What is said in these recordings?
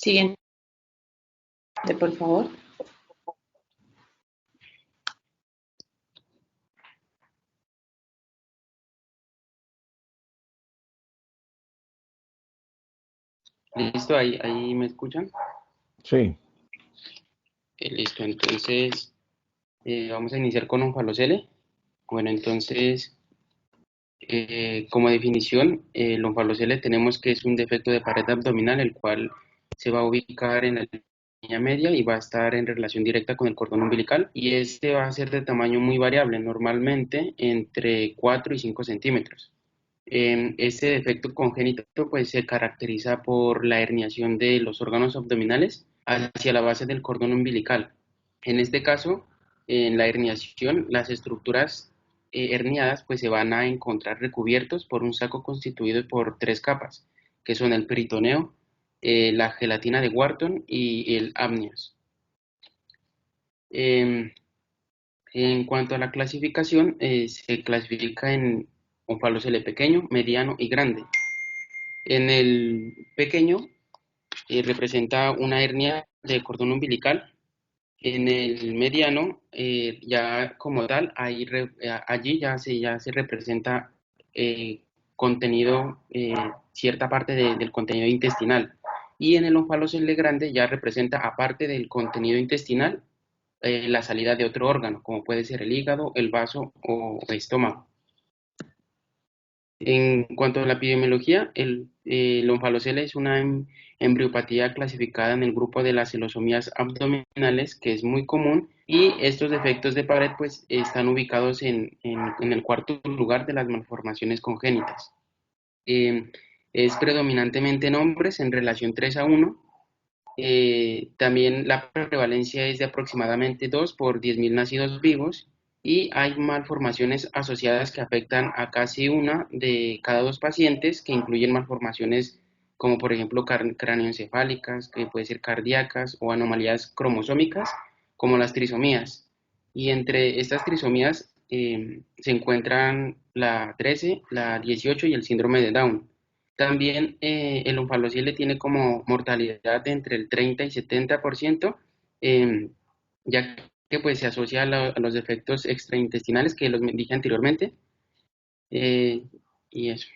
Siguiente, por favor. Listo, ahí me escuchan. Sí. Listo, entonces vamos a iniciar con onfalocele. Bueno, entonces, como definición, el onfalocele tenemos que es un defecto de pared abdominal, el cual se va a ubicar en la línea media y va a estar en relación directa con el cordón umbilical. Y este va a ser de tamaño muy variable, normalmente entre 4 y 5 centímetros. Este defecto congénito pues, se caracteriza por la herniación de los órganos abdominales hacia la base del cordón umbilical. En este caso, en la herniación, las estructuras herniadas pues, se van a encontrar recubiertos por un saco constituido por tres capas, que son el peritoneo, la gelatina de Wharton y el amnios. Em, en cuanto a la clasificación, se clasifica en onfalocele pequeño, mediano y grande. En el pequeño representa una hernia del cordón umbilical. En el mediano, ya como tal, allí ya se representa contenido, cierta parte del contenido intestinal. Y en el onfalocele grande ya representa, aparte del contenido intestinal, la salida de otro órgano, como puede ser el hígado, el vaso o estómago. En cuanto a la epidemiología, el onfalocele es una embriopatía clasificada en el grupo de las celosomías abdominales, que es muy común, y estos defectos de pared pues, están ubicados en el cuarto lugar de las malformaciones congénitas. Es predominantemente en hombres en relación 3:1. También la prevalencia es de aproximadamente 2 por 10.000 nacidos vivos y hay malformaciones asociadas que afectan a casi una de cada dos pacientes, que incluyen malformaciones como por ejemplo cráneoencefálicas, que pueden ser cardíacas, o anomalías cromosómicas como las trisomías. Y entre estas trisomías se encuentran la 13, la 18 y el síndrome de Down. También el onfalocele tiene como mortalidad de entre el 30 y 70%, ya que pues, se asocia a los defectos extraintestinales que los dije anteriormente. eh, y eso.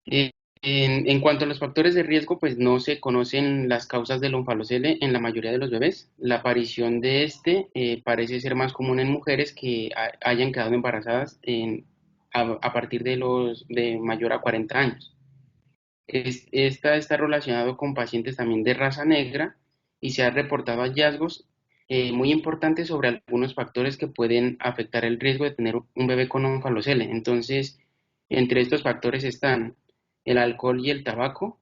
Eh, en cuanto a los factores de riesgo, pues no se conocen las causas del onfalocele en la mayoría de los bebés. La aparición de este parece ser más común en mujeres que hayan quedado embarazadas a partir de mayor a 40 años. Esta está relacionado con pacientes también de raza negra y se han reportado hallazgos muy importantes sobre algunos factores que pueden afectar el riesgo de tener un bebé con onfalocele. Entonces, entre estos factores están el alcohol y el tabaco,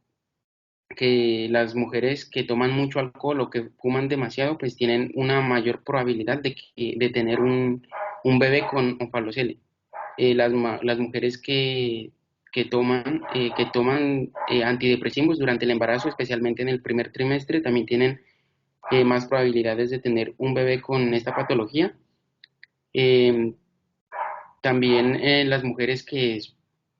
que las mujeres que toman mucho alcohol o que fuman demasiado, pues tienen una mayor probabilidad de tener un bebé con onfalocele. Las mujeres que toman antidepresivos durante el embarazo, especialmente en el primer trimestre, también tienen más probabilidades de tener un bebé con esta patología. Eh, También las mujeres que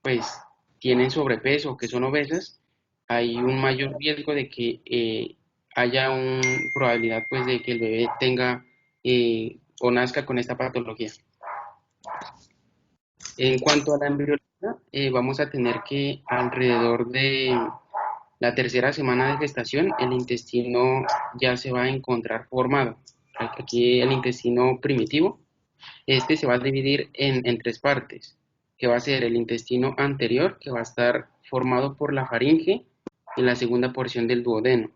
pues tienen sobrepeso o que son obesas, hay un mayor riesgo de que haya una probabilidad pues de que el bebé tenga o nazca con esta patología. En cuanto a la embriología, vamos a tener que alrededor de la tercera semana de gestación el intestino ya se va a encontrar formado. Aquí el intestino primitivo, este se va a dividir en tres partes, que va a ser el intestino anterior, que va a estar formado por la faringe y la segunda porción del duodeno.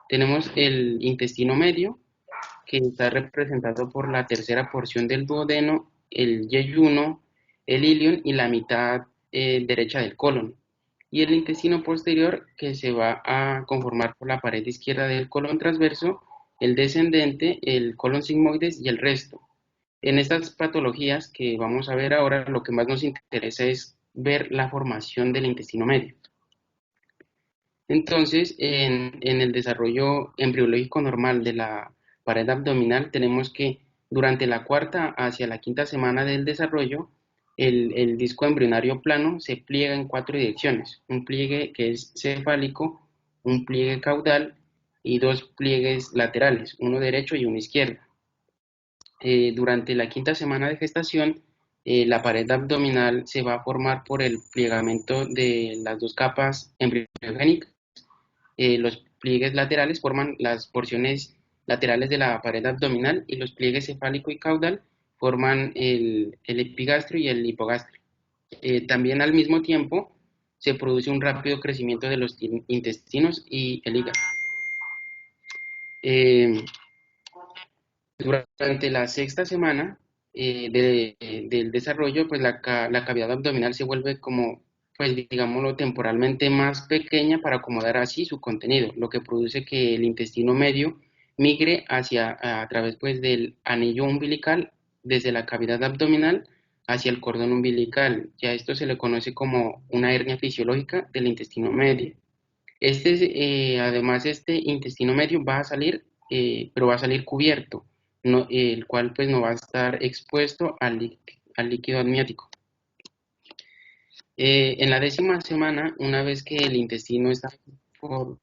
Tenemos el intestino medio, que está representado por la tercera porción del duodeno, el yeyuno, el ilion y la mitad derecha del colon. Y el intestino posterior, que se va a conformar por la pared izquierda del colon transverso, el descendente, el colon sigmoides y el resto. En estas patologías que vamos a ver ahora, lo que más nos interesa es ver la formación del intestino medio. Entonces, en el desarrollo embriológico normal de la pared abdominal, tenemos que durante la cuarta hacia la quinta semana del desarrollo, el disco embrionario plano se pliega en cuatro direcciones. Un pliegue que es cefálico, un pliegue caudal y dos pliegues laterales, uno derecho y uno izquierdo. Durante la quinta semana de gestación, la pared abdominal se va a formar por el plegamiento de las dos capas embriogénicas. Los pliegues laterales forman las porciones laterales de la pared abdominal y los pliegues cefálico y caudal forman el epigastrio y el hipogastrio. También al mismo tiempo se produce un rápido crecimiento de los intestinos y el hígado. Eh, Durante la sexta semana del desarrollo, pues la cavidad abdominal se vuelve como, pues digámoslo, temporalmente más pequeña para acomodar así su contenido, lo que produce que el intestino medio migre a través pues del anillo umbilical desde la cavidad abdominal hacia el cordón umbilical. Ya esto se le conoce como una hernia fisiológica del intestino medio. Además, este intestino medio va a salir, pero va a salir cubierto, el cual pues no va a estar expuesto al líquido amniótico. En la décima semana, una vez que el intestino está por...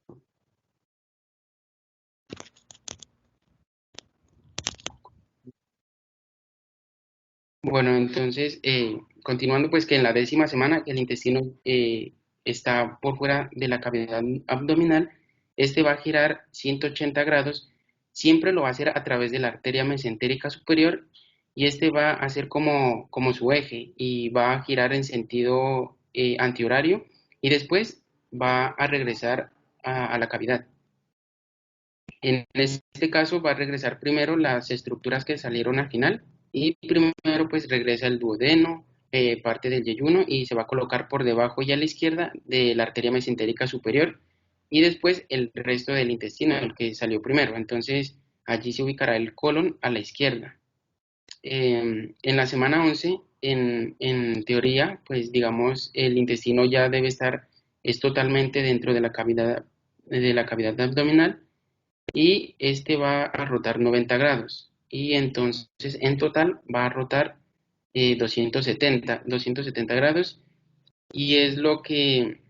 Bueno, entonces, continuando pues que en la décima semana que el intestino está por fuera de la cavidad abdominal, este va a girar 180 grados, siempre lo va a hacer a través de la arteria mesentérica superior y este va a ser como su eje y va a girar en sentido antihorario y después va a regresar a la cavidad. En este caso va a regresar primero las estructuras que salieron al final y primero pues regresa el duodeno, parte del yeyuno y se va a colocar por debajo y a la izquierda de la arteria mesentérica superior y después el resto del intestino, el que salió primero. Entonces allí se ubicará el colon a la izquierda. En la semana 11, en teoría, pues digamos, el intestino ya debe estar, es totalmente dentro de la cavidad abdominal y este va a rotar 90 grados y entonces en total va a rotar 270 grados y es lo que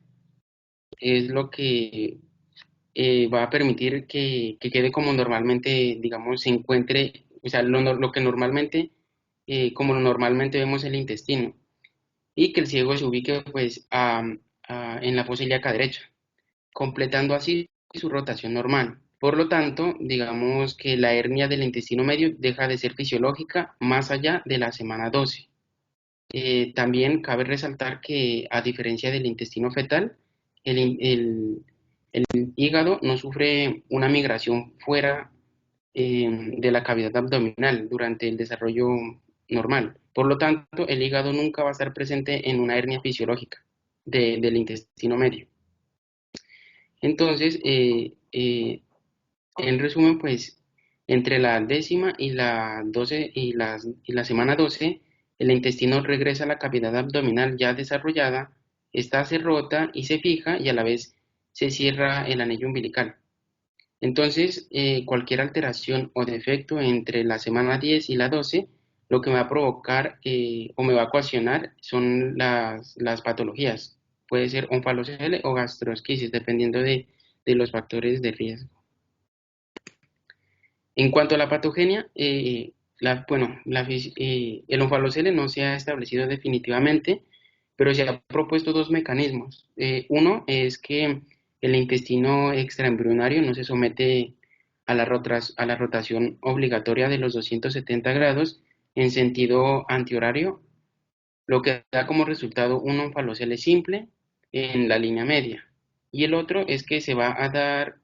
va a permitir que quede como normalmente, digamos, se encuentre, o sea, lo que normalmente, como normalmente vemos el intestino y que el ciego se ubique pues en la fosa ilíaca derecha, completando así su rotación normal. Por lo tanto, digamos que la hernia del intestino medio deja de ser fisiológica más allá de la semana 12. También cabe resaltar que, a diferencia del intestino fetal, el hígado no sufre una migración fuera de la cavidad abdominal durante el desarrollo normal. Por lo tanto, el hígado nunca va a estar presente en una hernia fisiológica del intestino medio. Entonces, en resumen, pues entre la décima y la 12 y la semana 12, el intestino regresa a la cavidad abdominal ya desarrollada, esta se rota y se fija y a la vez se cierra el anillo umbilical. Entonces, cualquier alteración o defecto entre la semana 10 y la 12, lo que me va a provocar o me va a ocasionar son las patologías. Puede ser onfalocele o gastrosquisis, dependiendo de los factores de riesgo. En cuanto a la patogenia, bueno, el onfalocele no se ha establecido definitivamente, pero se han propuesto dos mecanismos. Uno es que el intestino extraembrionario no se somete a la rotación obligatoria de los 270 grados en sentido antihorario, lo que da como resultado un onfalocele simple en la línea media. Y el otro es que se va a dar,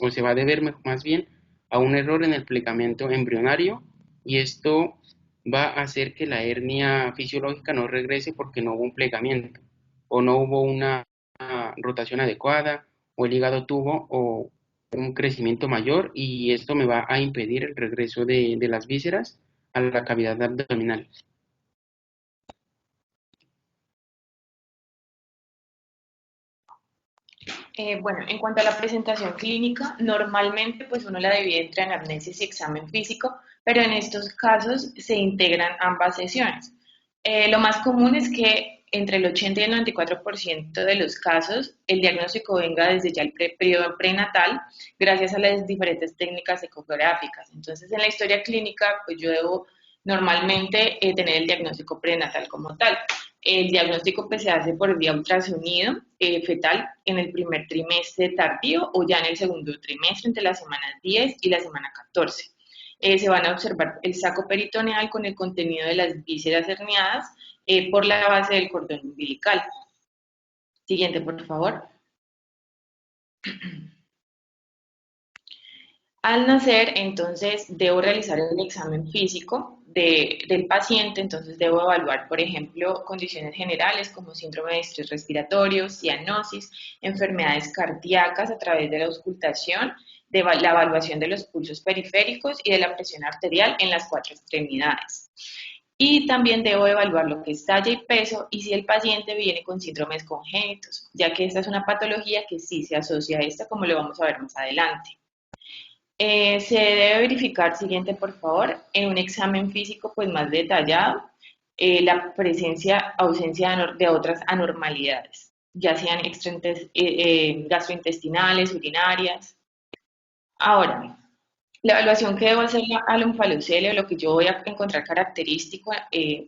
o se va a deber más bien a un error en el plegamiento embrionario y esto va a hacer que la hernia fisiológica no regrese porque no hubo un plegamiento o no hubo una rotación adecuada o el hígado tuvo o un crecimiento mayor y esto me va a impedir el regreso de las vísceras a la cavidad abdominal. Bueno, en cuanto a la presentación clínica, normalmente pues uno la divide entre anamnesis y examen físico, pero en estos casos se integran ambas sesiones. Lo más común es que entre el 80 y el 94% de los casos el diagnóstico venga desde ya el periodo prenatal gracias a las diferentes técnicas ecográficas. Entonces, en la historia clínica, pues yo debo normalmente tener el diagnóstico prenatal como tal. El diagnóstico pues, se hace por vía ultrasonido fetal en el primer trimestre tardío o ya en el segundo trimestre entre la semana 10 y la semana 14. Se van a observar el saco peritoneal con el contenido de las vísceras herniadas por la base del cordón umbilical. Siguiente, por favor. Al nacer, entonces, debo realizar el examen físico del paciente, entonces debo evaluar, por ejemplo, condiciones generales como síndrome de estrés respiratorio, cianosis, enfermedades cardíacas a través de la auscultación, de la evaluación de los pulsos periféricos y de la presión arterial en las 4 extremidades. Y también debo evaluar lo que es talla y peso y si el paciente viene con síndromes congénitos, ya que esta es una patología que sí se asocia a esta, como lo vamos a ver más adelante. Se debe verificar, siguiente por favor, en un examen físico pues más detallado, la presencia, ausencia de otras anormalidades, ya sean gastrointestinales, urinarias. Ahora, la evaluación que debo hacer al onfalocele, lo que yo voy a encontrar característico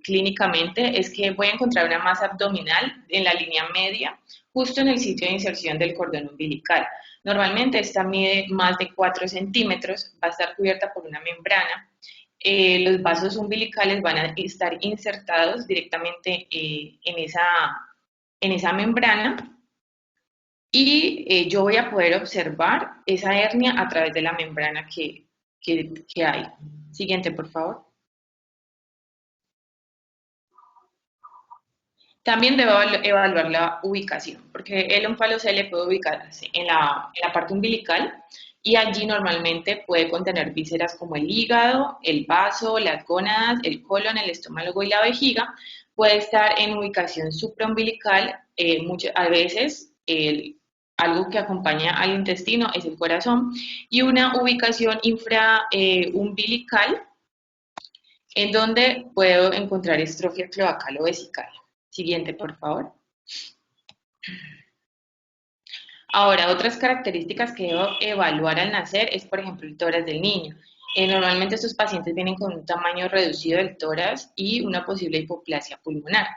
clínicamente es que voy a encontrar una masa abdominal en la línea media, justo en el sitio de inserción del cordón umbilical. Normalmente esta mide más de 4 centímetros, va a estar cubierta por una membrana. Los vasos umbilicales van a estar insertados directamente en esa membrana y yo voy a poder observar esa hernia a través de la membrana que hay. Siguiente, por favor. También debo evaluar la ubicación, porque el onfalocele puede ubicarse en la parte umbilical y allí normalmente puede contener vísceras como el hígado, el vaso, las gónadas, el colon, el estómago y la vejiga. Puede estar en ubicación supraumbilical, a veces algo que acompaña al intestino es el corazón, y una ubicación infraumbilical en donde puedo encontrar estrofia cloacal o vesical. Siguiente, por favor. Ahora, otras características que debo evaluar al nacer es, por ejemplo, el tórax del niño. Normalmente estos pacientes vienen con un tamaño reducido del tórax y una posible hipoplasia pulmonar.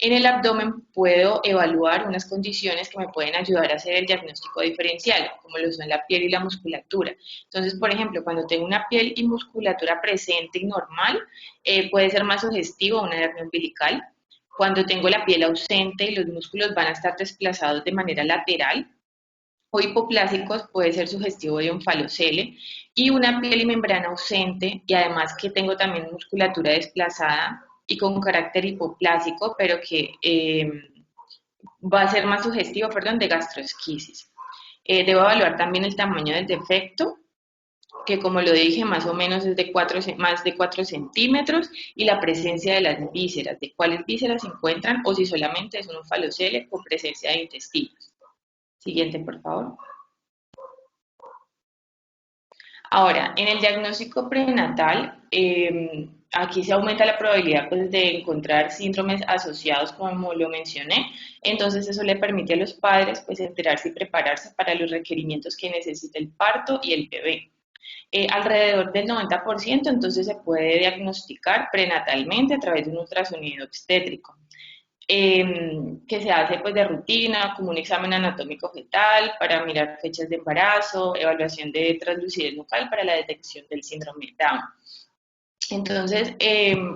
En el abdomen puedo evaluar unas condiciones que me pueden ayudar a hacer el diagnóstico diferencial, como lo son la piel y la musculatura. Entonces, por ejemplo, cuando tengo una piel y musculatura presente y normal, puede ser más sugestivo una hernia umbilical. Cuando tengo la piel ausente y los músculos van a estar desplazados de manera lateral, o hipoplásicos puede ser sugestivo de onfalocele, y una piel y membrana ausente y además que tengo también musculatura desplazada y con carácter hipoplásico, pero que va a ser más sugestivo, perdón, de gastroesquisis. Debo evaluar también el tamaño del defecto, que como lo dije, más o menos es de más de 4 centímetros, y la presencia de las vísceras, de cuáles vísceras se encuentran o si solamente es un onfalocele con presencia de intestinos. Siguiente, por favor. Ahora, en el diagnóstico prenatal, aquí se aumenta la probabilidad pues, de encontrar síndromes asociados, como lo mencioné. Entonces, eso le permite a los padres pues, enterarse y prepararse para los requerimientos que necesita el parto y el bebé. Alrededor del 90%, entonces se puede diagnosticar prenatalmente a través de un ultrasonido obstétrico. Que se hace pues de rutina, como un examen anatómico fetal para mirar fechas de embarazo, evaluación de translucidez nucal para la detección del síndrome de Down. Entonces,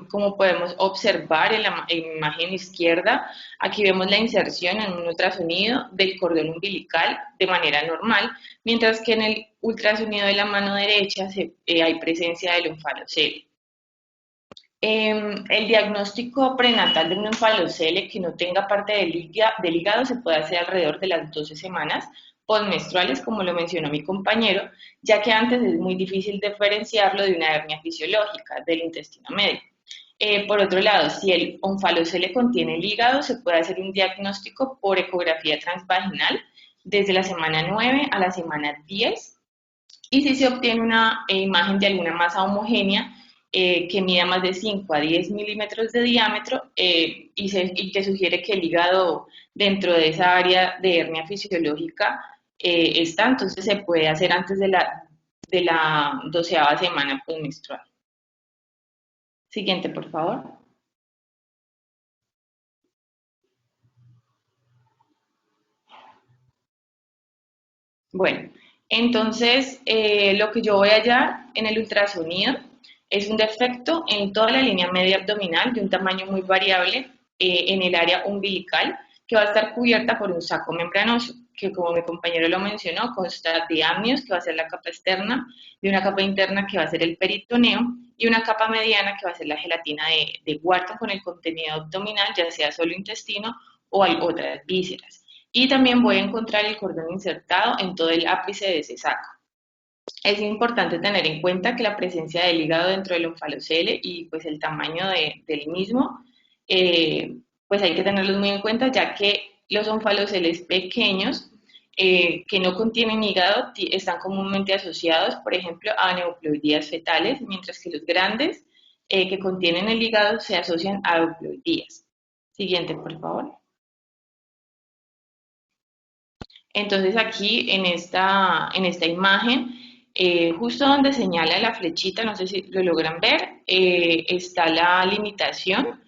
como podemos observar en la imagen izquierda, aquí vemos la inserción en un ultrasonido del cordón umbilical de manera normal, mientras que en el ultrasonido de la mano derecha hay presencia del onfalocele. El diagnóstico prenatal de un onfalocele que no tenga parte del hígado se puede hacer alrededor de las 12 semanas postmenstruales, como lo mencionó mi compañero, ya que antes es muy difícil diferenciarlo de una hernia fisiológica del intestino medio. Por otro lado, si el onfalocele contiene el hígado, se puede hacer un diagnóstico por ecografía transvaginal desde la semana 9 a la semana 10, y si se obtiene una imagen de alguna masa homogénea, que mida más de 5 a 10 milímetros de diámetro y te sugiere que el hígado dentro de esa área de hernia fisiológica está, entonces se puede hacer antes de la 12ª semana postmenstrual. Siguiente, por favor. Bueno, entonces lo que yo voy a hallar en el ultrasonido es un defecto en toda la línea media abdominal de un tamaño muy variable en el área umbilical que va a estar cubierta por un saco membranoso que, como mi compañero lo mencionó, consta de amnios, que va a ser la capa externa, de una capa interna que va a ser el peritoneo y una capa mediana que va a ser la gelatina de Wharton con el contenido abdominal, ya sea solo intestino o otras vísceras. Y también voy a encontrar el cordón insertado en todo el ápice de ese saco. Es importante tener en cuenta que la presencia del hígado dentro del onfalocele y pues el tamaño del mismo, pues hay que tenerlos muy en cuenta, ya que los onfaloceles pequeños que no contienen hígado están comúnmente asociados, por ejemplo, a aneuploidías fetales, mientras que los grandes que contienen el hígado se asocian a euploidías. Siguiente, por favor. Entonces aquí en esta imagen, justo donde señala la flechita, no sé si lo logran ver, está la limitación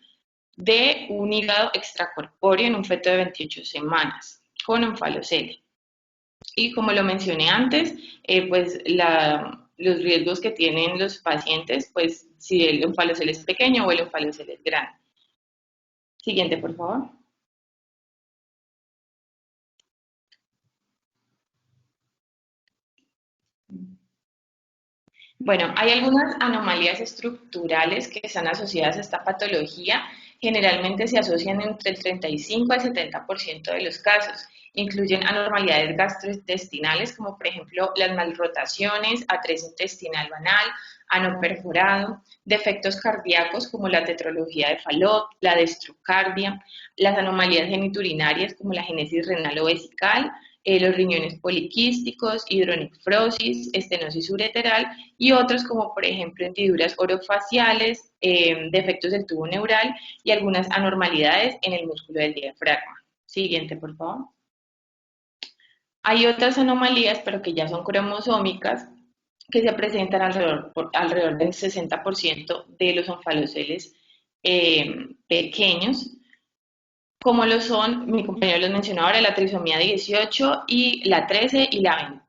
de un hígado extracorpóreo en un feto de 28 semanas con onfalocele. Y como lo mencioné antes, pues los riesgos que tienen los pacientes, pues si el onfalocele es pequeño o el onfalocele es grande. Siguiente, por favor. Bueno, hay algunas anomalías estructurales que están asociadas a esta patología. Generalmente se asocian entre el 35 al 70% de los casos. Incluyen anormalidades gastrointestinales, como por ejemplo las malrotaciones, A3 intestinal banal, ano perforado, defectos cardíacos como la tetralogía de Fallot, la dextrocardia, las anomalías geniturinarias como la genesis renal o vesical, los riñones poliquísticos, hidronefrosis, estenosis ureteral y otros como por ejemplo hendiduras orofaciales, defectos del tubo neural y algunas anormalidades en el músculo del diafragma. Siguiente, por favor. Hay otras anomalías, pero que ya son cromosómicas, que se presentan alrededor del 60% de los onfaloceles pequeños, como lo son, mi compañero los mencionó ahora, la trisomía 18 y la 13 y la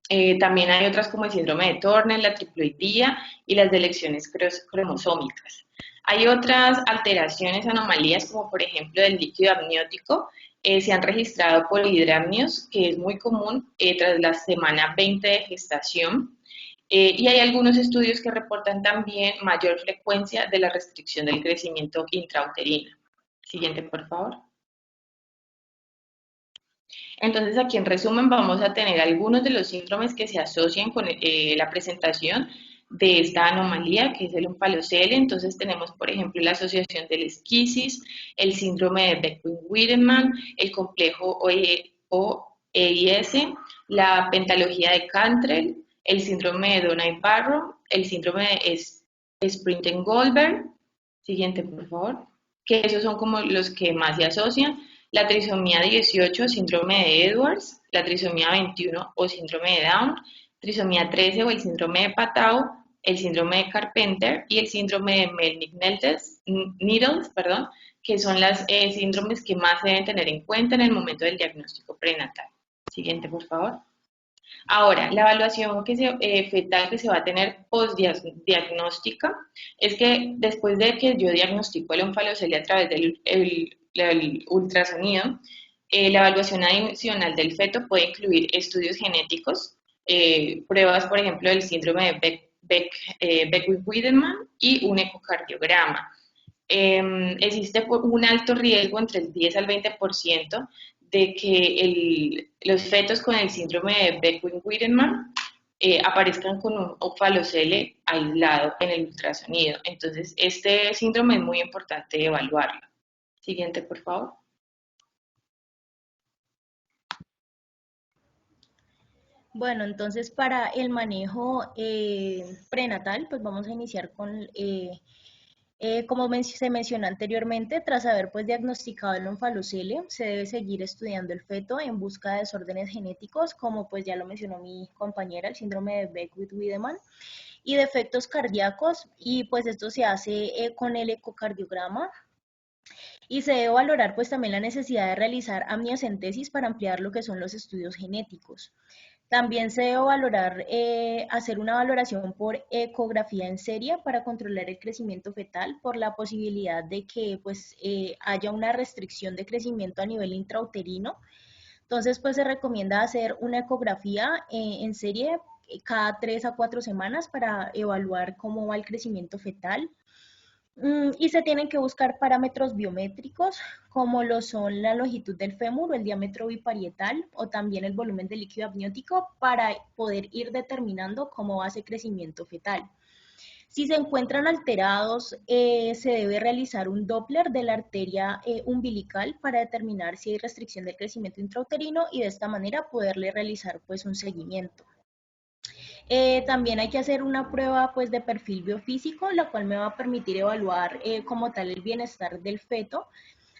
21. También hay otras como el síndrome de Turner, la triploidía y las delecciones cromosómicas. Hay otras alteraciones, anomalías, como por ejemplo del líquido amniótico. Se han registrado polihidramnios, que es muy común tras la semana 20 de gestación. Y hay algunos estudios que reportan también mayor frecuencia de la restricción del crecimiento intrauterino. Siguiente, por favor. Entonces, aquí en resumen vamos a tener algunos de los síndromes que se asocian con la presentación de esta anomalía, que es el onfalocele. Entonces tenemos, por ejemplo, la asociación del esquisis, el síndrome de Beckwith-Wiedemann, el complejo OEIS, la pentalogía de Cantrell, el síndrome de Donnay-Barrow, el síndrome de Sprinten-Goldberg. Siguiente, por favor. Que esos son como los que más se asocian. La trisomía 18, síndrome de Edwards, la trisomía 21 o síndrome de Down, trisomía 13 o el síndrome de Patau, el síndrome de Carpenter y el síndrome de Melnick-Needles, perdón, que son las síndromes que más se deben tener en cuenta en el momento del diagnóstico prenatal. Siguiente, por favor. Ahora, la evaluación fetal que se va a tener postdiagnóstica es que después de que yo diagnostico el onfalocele a través del ultrasonido, la evaluación adicional del feto puede incluir estudios genéticos, pruebas, por ejemplo, del síndrome de Beckwith-Wiedemann y un ecocardiograma. Existe un alto riesgo entre el 10 al 20% de que los fetos con el síndrome de Beckwith-Wiedemann aparezcan con un onfalocele aislado en el ultrasonido. Entonces, este síndrome es muy importante evaluarlo. Siguiente, por favor. Bueno, entonces para el manejo prenatal, pues vamos a iniciar con, como se mencionó anteriormente, tras haber pues diagnosticado el onfalocele, se debe seguir estudiando el feto en busca de desórdenes genéticos, como pues ya lo mencionó mi compañera, el síndrome de Beckwith-Wiedemann, y defectos cardíacos, y pues esto se hace con el ecocardiograma, y se debe valorar pues también la necesidad de realizar amniocentesis para ampliar lo que son los estudios genéticos. También se debe valorar, hacer una valoración por ecografía en serie para controlar el crecimiento fetal por la posibilidad de que pues, haya una restricción de crecimiento a nivel intrauterino. Entonces, pues se recomienda hacer una ecografía en serie cada 3 a 4 semanas para evaluar cómo va el crecimiento fetal. Y se tienen que buscar parámetros biométricos como lo son la longitud del fémur o el diámetro biparietal o también el volumen de líquido amniótico para poder ir determinando cómo va ese crecimiento fetal. Si se encuentran alterados, se debe realizar un Doppler de la arteria umbilical para determinar si hay restricción del crecimiento intrauterino y de esta manera poderle realizar pues un seguimiento. También hay que hacer una prueba pues, de perfil biofísico, la cual me va a permitir evaluar como tal el bienestar del feto,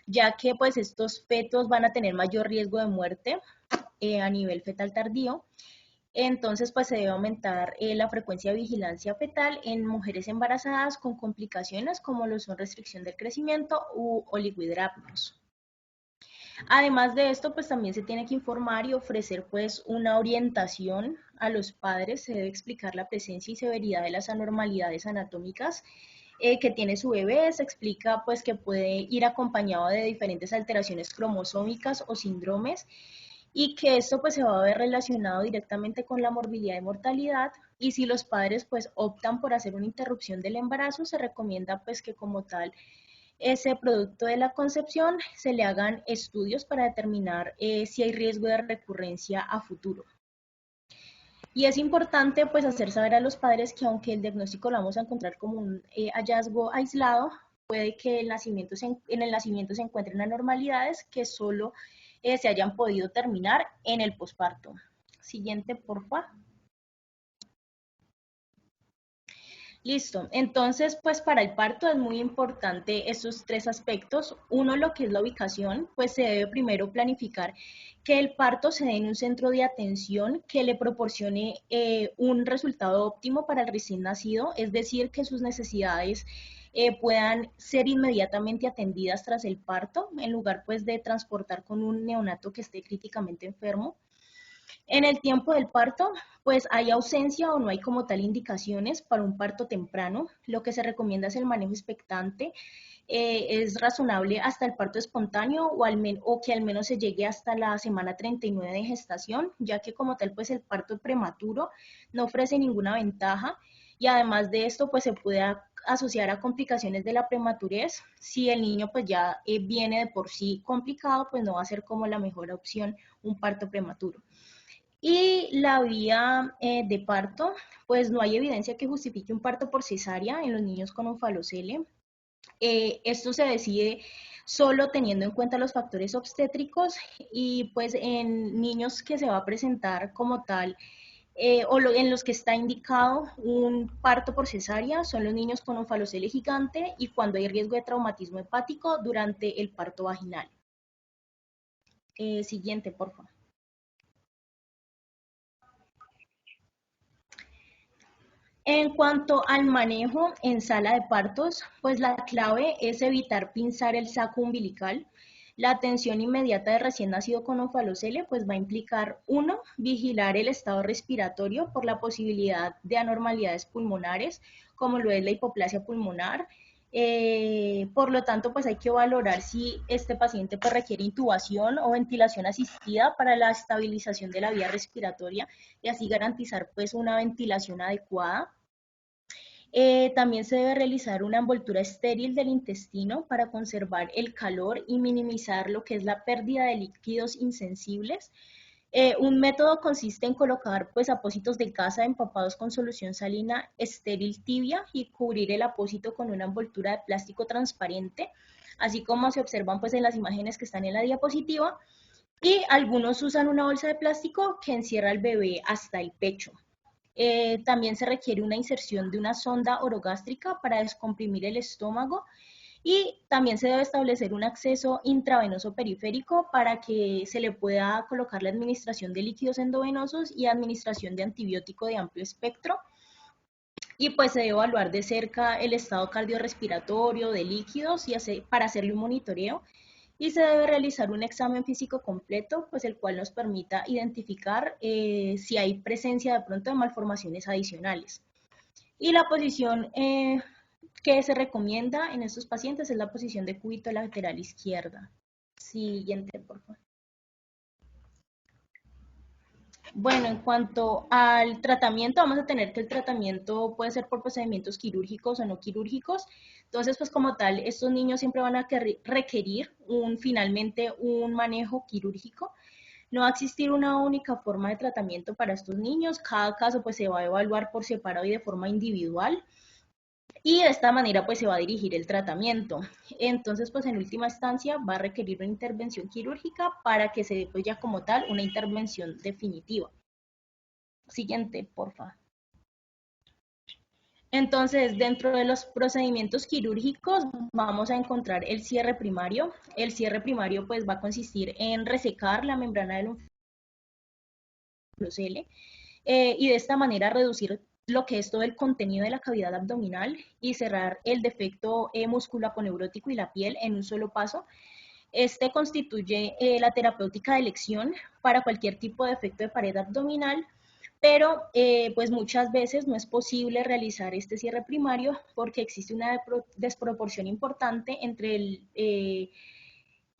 ya que pues, estos fetos van a tener mayor riesgo de muerte a nivel fetal tardío. Entonces, pues se debe aumentar la frecuencia de vigilancia fetal en mujeres embarazadas con complicaciones como lo son restricción del crecimiento u oligohidrápnicos. Además de esto, pues también se tiene que informar y ofrecer pues una orientación a los padres, se debe explicar la presencia y severidad de las anormalidades anatómicas que tiene su bebé, se explica pues que puede ir acompañado de diferentes alteraciones cromosómicas o síndromes y que esto pues se va a ver relacionado directamente con la morbilidad y mortalidad y si los padres pues optan por hacer una interrupción del embarazo, se recomienda pues que como tal ese producto de la concepción se le hagan estudios para determinar si hay riesgo de recurrencia a futuro. Y es importante pues hacer saber a los padres que aunque el diagnóstico lo vamos a encontrar como un hallazgo aislado, puede que en el nacimiento se encuentren anormalidades que solo se hayan podido terminar en el posparto. Siguiente, porfa. Listo. Entonces, pues para el parto es muy importante estos tres aspectos. Uno, lo que es la ubicación, pues se debe primero planificar que el parto se dé en un centro de atención que le proporcione un resultado óptimo para el recién nacido, es decir, que sus necesidades puedan ser inmediatamente atendidas tras el parto, en lugar pues de transportar con un neonato que esté críticamente enfermo. En el tiempo del parto, pues hay ausencia o no hay como tal indicaciones para un parto temprano. Lo que se recomienda es el manejo expectante. Es razonable hasta el parto espontáneo o que al menos se llegue hasta la semana 39 de gestación, ya que como tal pues el parto prematuro no ofrece ninguna ventaja y además de esto pues se puede asociar a complicaciones de la prematurez. Si el niño pues ya viene de por sí complicado, pues no va a ser como la mejor opción un parto prematuro. Y la vía de parto, pues no hay evidencia que justifique un parto por cesárea en los niños con onfalocele. Esto se decide solo teniendo en cuenta los factores obstétricos y pues en niños que se va a presentar como tal en los que está indicado un parto por cesárea son los niños con onfalocele gigante y cuando hay riesgo de traumatismo hepático durante el parto vaginal. Siguiente, por favor. En cuanto al manejo en sala de partos, pues la clave es evitar pinzar el saco umbilical. La atención inmediata de recién nacido con onfalocele pues va a implicar, uno, vigilar el estado respiratorio por la posibilidad de anormalidades pulmonares, como lo es la hipoplasia pulmonar. Por lo tanto, pues hay que valorar si este paciente pues, requiere intubación o ventilación asistida para la estabilización de la vía respiratoria y así garantizar pues una ventilación adecuada. También se debe realizar una envoltura estéril del intestino para conservar el calor y minimizar lo que es la pérdida de líquidos insensibles. Un método consiste en colocar pues apósitos de gasa empapados con solución salina estéril tibia y cubrir el apósito con una envoltura de plástico transparente, así como se observan pues en las imágenes que están en la diapositiva. Y algunos usan una bolsa de plástico que encierra al bebé hasta el pecho. También se requiere una inserción de una sonda orogástrica para descomprimir el estómago y también se debe establecer un acceso intravenoso periférico para que se le pueda colocar la administración de líquidos endovenosos y administración de antibiótico de amplio espectro. Y pues se debe evaluar de cerca el estado cardiorrespiratorio de líquidos para hacerle un monitoreo y se debe realizar un examen físico completo, pues el cual nos permita identificar si hay presencia de pronto de malformaciones adicionales. Y la posición que se recomienda en estos pacientes es la posición de cúbito lateral izquierda. Siguiente, por favor. Bueno, en cuanto al tratamiento, vamos a tener que el tratamiento puede ser por procedimientos quirúrgicos o no quirúrgicos. Entonces, pues como tal, estos niños siempre van a requerir finalmente un manejo quirúrgico. No va a existir una única forma de tratamiento para estos niños. Cada caso pues se va a evaluar por separado y de forma individual. Y de esta manera pues se va a dirigir el tratamiento. Entonces pues en última instancia va a requerir una intervención quirúrgica para que se dé pues ya como tal una intervención definitiva. Siguiente, por favor. Entonces, dentro de los procedimientos quirúrgicos vamos a encontrar el cierre primario. El cierre primario pues va a consistir en resecar la membrana del unfalocele y de esta manera reducir lo que es todo el contenido de la cavidad abdominal y cerrar el defecto musculoaponeurótico y la piel en un solo paso. Este constituye la terapéutica de elección para cualquier tipo de defecto de pared abdominal, pero pues muchas veces no es posible realizar este cierre primario porque existe una desproporción importante entre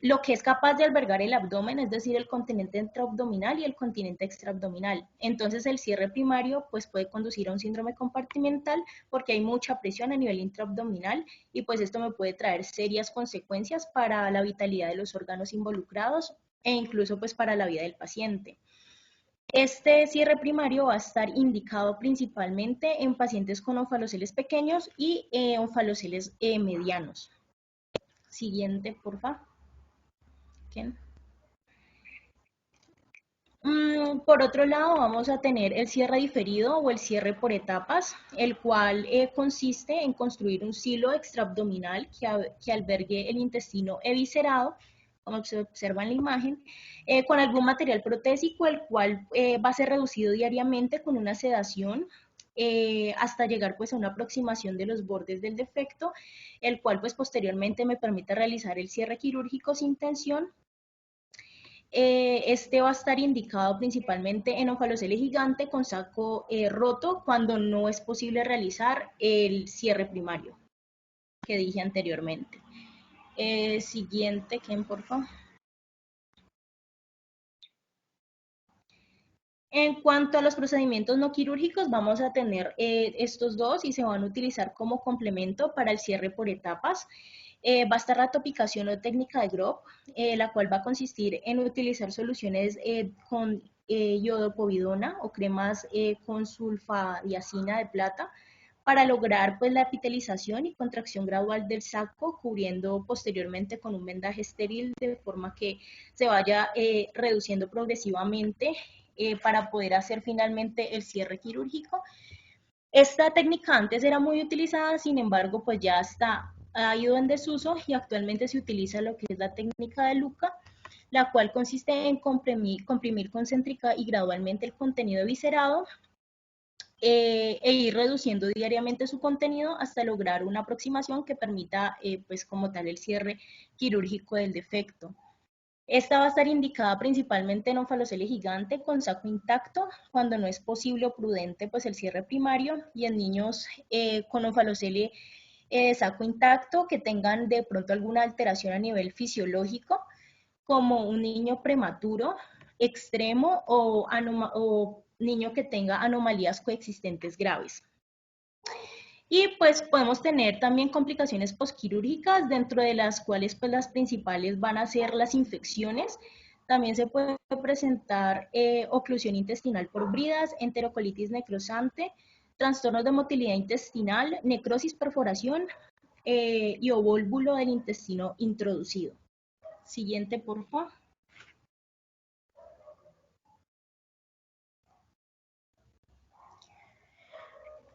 lo que es capaz de albergar el abdomen, es decir, el continente intraabdominal y el continente extraabdominal. Entonces el cierre primario pues puede conducir a un síndrome compartimental porque hay mucha presión a nivel intraabdominal y pues esto me puede traer serias consecuencias para la vitalidad de los órganos involucrados e incluso pues para la vida del paciente. Este cierre primario va a estar indicado principalmente en pacientes con onfaloceles pequeños y onfaloceles medianos. Siguiente, por favor. ¿Quién? Por otro lado, vamos a tener el cierre diferido o el cierre por etapas, el cual consiste en construir un silo extraabdominal que albergue el intestino eviscerado, como se observa en la imagen, con algún material protésico, el cual va a ser reducido diariamente con una sedación hasta llegar pues a una aproximación de los bordes del defecto, el cual pues posteriormente me permite realizar el cierre quirúrgico sin tensión. Este va a estar indicado principalmente en onfalocele gigante con saco roto cuando no es posible realizar el cierre primario que dije anteriormente. Siguiente, Ken, por favor. En cuanto a los procedimientos no quirúrgicos, vamos a tener estos dos y se van a utilizar como complemento para el cierre por etapas. Va a estar la topicación o técnica de Grob, la cual va a consistir en utilizar soluciones con iodopovidona o cremas con sulfadiazina de plata para lograr pues la epitelización y contracción gradual del saco, cubriendo posteriormente con un vendaje estéril de forma que se vaya reduciendo progresivamente para poder hacer finalmente el cierre quirúrgico. Esta técnica antes era muy utilizada, sin embargo, pues ya ha ido en desuso y actualmente se utiliza lo que es la técnica de Luca, la cual consiste en comprimir concéntrica y gradualmente el contenido viscerado e ir reduciendo diariamente su contenido hasta lograr una aproximación que permita, pues como tal, el cierre quirúrgico del defecto. Esta va a estar indicada principalmente en onfalocele gigante con saco intacto, cuando no es posible o prudente pues el cierre primario, y en niños con onfalocele saco intacto que tengan de pronto alguna alteración a nivel fisiológico, como un niño prematuro, extremo o niño que tenga anomalías coexistentes graves. Y pues podemos tener también complicaciones posquirúrgicas, dentro de las cuales pues las principales van a ser las infecciones. También se puede presentar oclusión intestinal por bridas, enterocolitis necrosante, trastornos de motilidad intestinal, necrosis, perforación y ovólvulo del intestino introducido. Siguiente, por favor.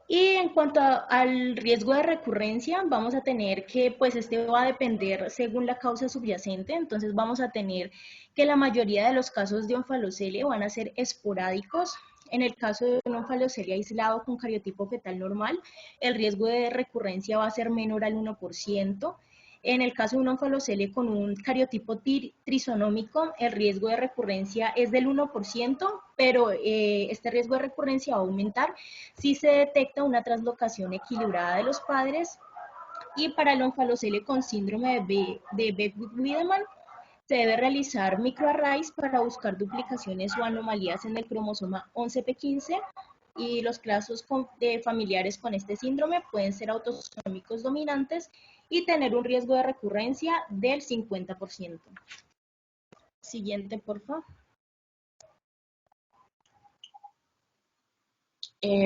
Y en cuanto al riesgo de recurrencia, vamos a tener que, pues este va a depender según la causa subyacente, entonces vamos a tener que la mayoría de los casos de onfalocelia van a ser esporádicos. En el caso de un onfalocelia aislado con cariotipo fetal normal, el riesgo de recurrencia va a ser menor al 1%. En el caso de un onfalocele con un cariotipo trisonómico, el riesgo de recurrencia es del 1%, pero este riesgo de recurrencia va a aumentar si se detecta una translocación equilibrada de los padres. Y para el onfalocele con síndrome de Beckwith-Wiedemann, se debe realizar microarrays para buscar duplicaciones o anomalías en el cromosoma 11p15 y los casos de familiares con este síndrome pueden ser autosómicos dominantes y tener un riesgo de recurrencia del 50%. Siguiente, por favor.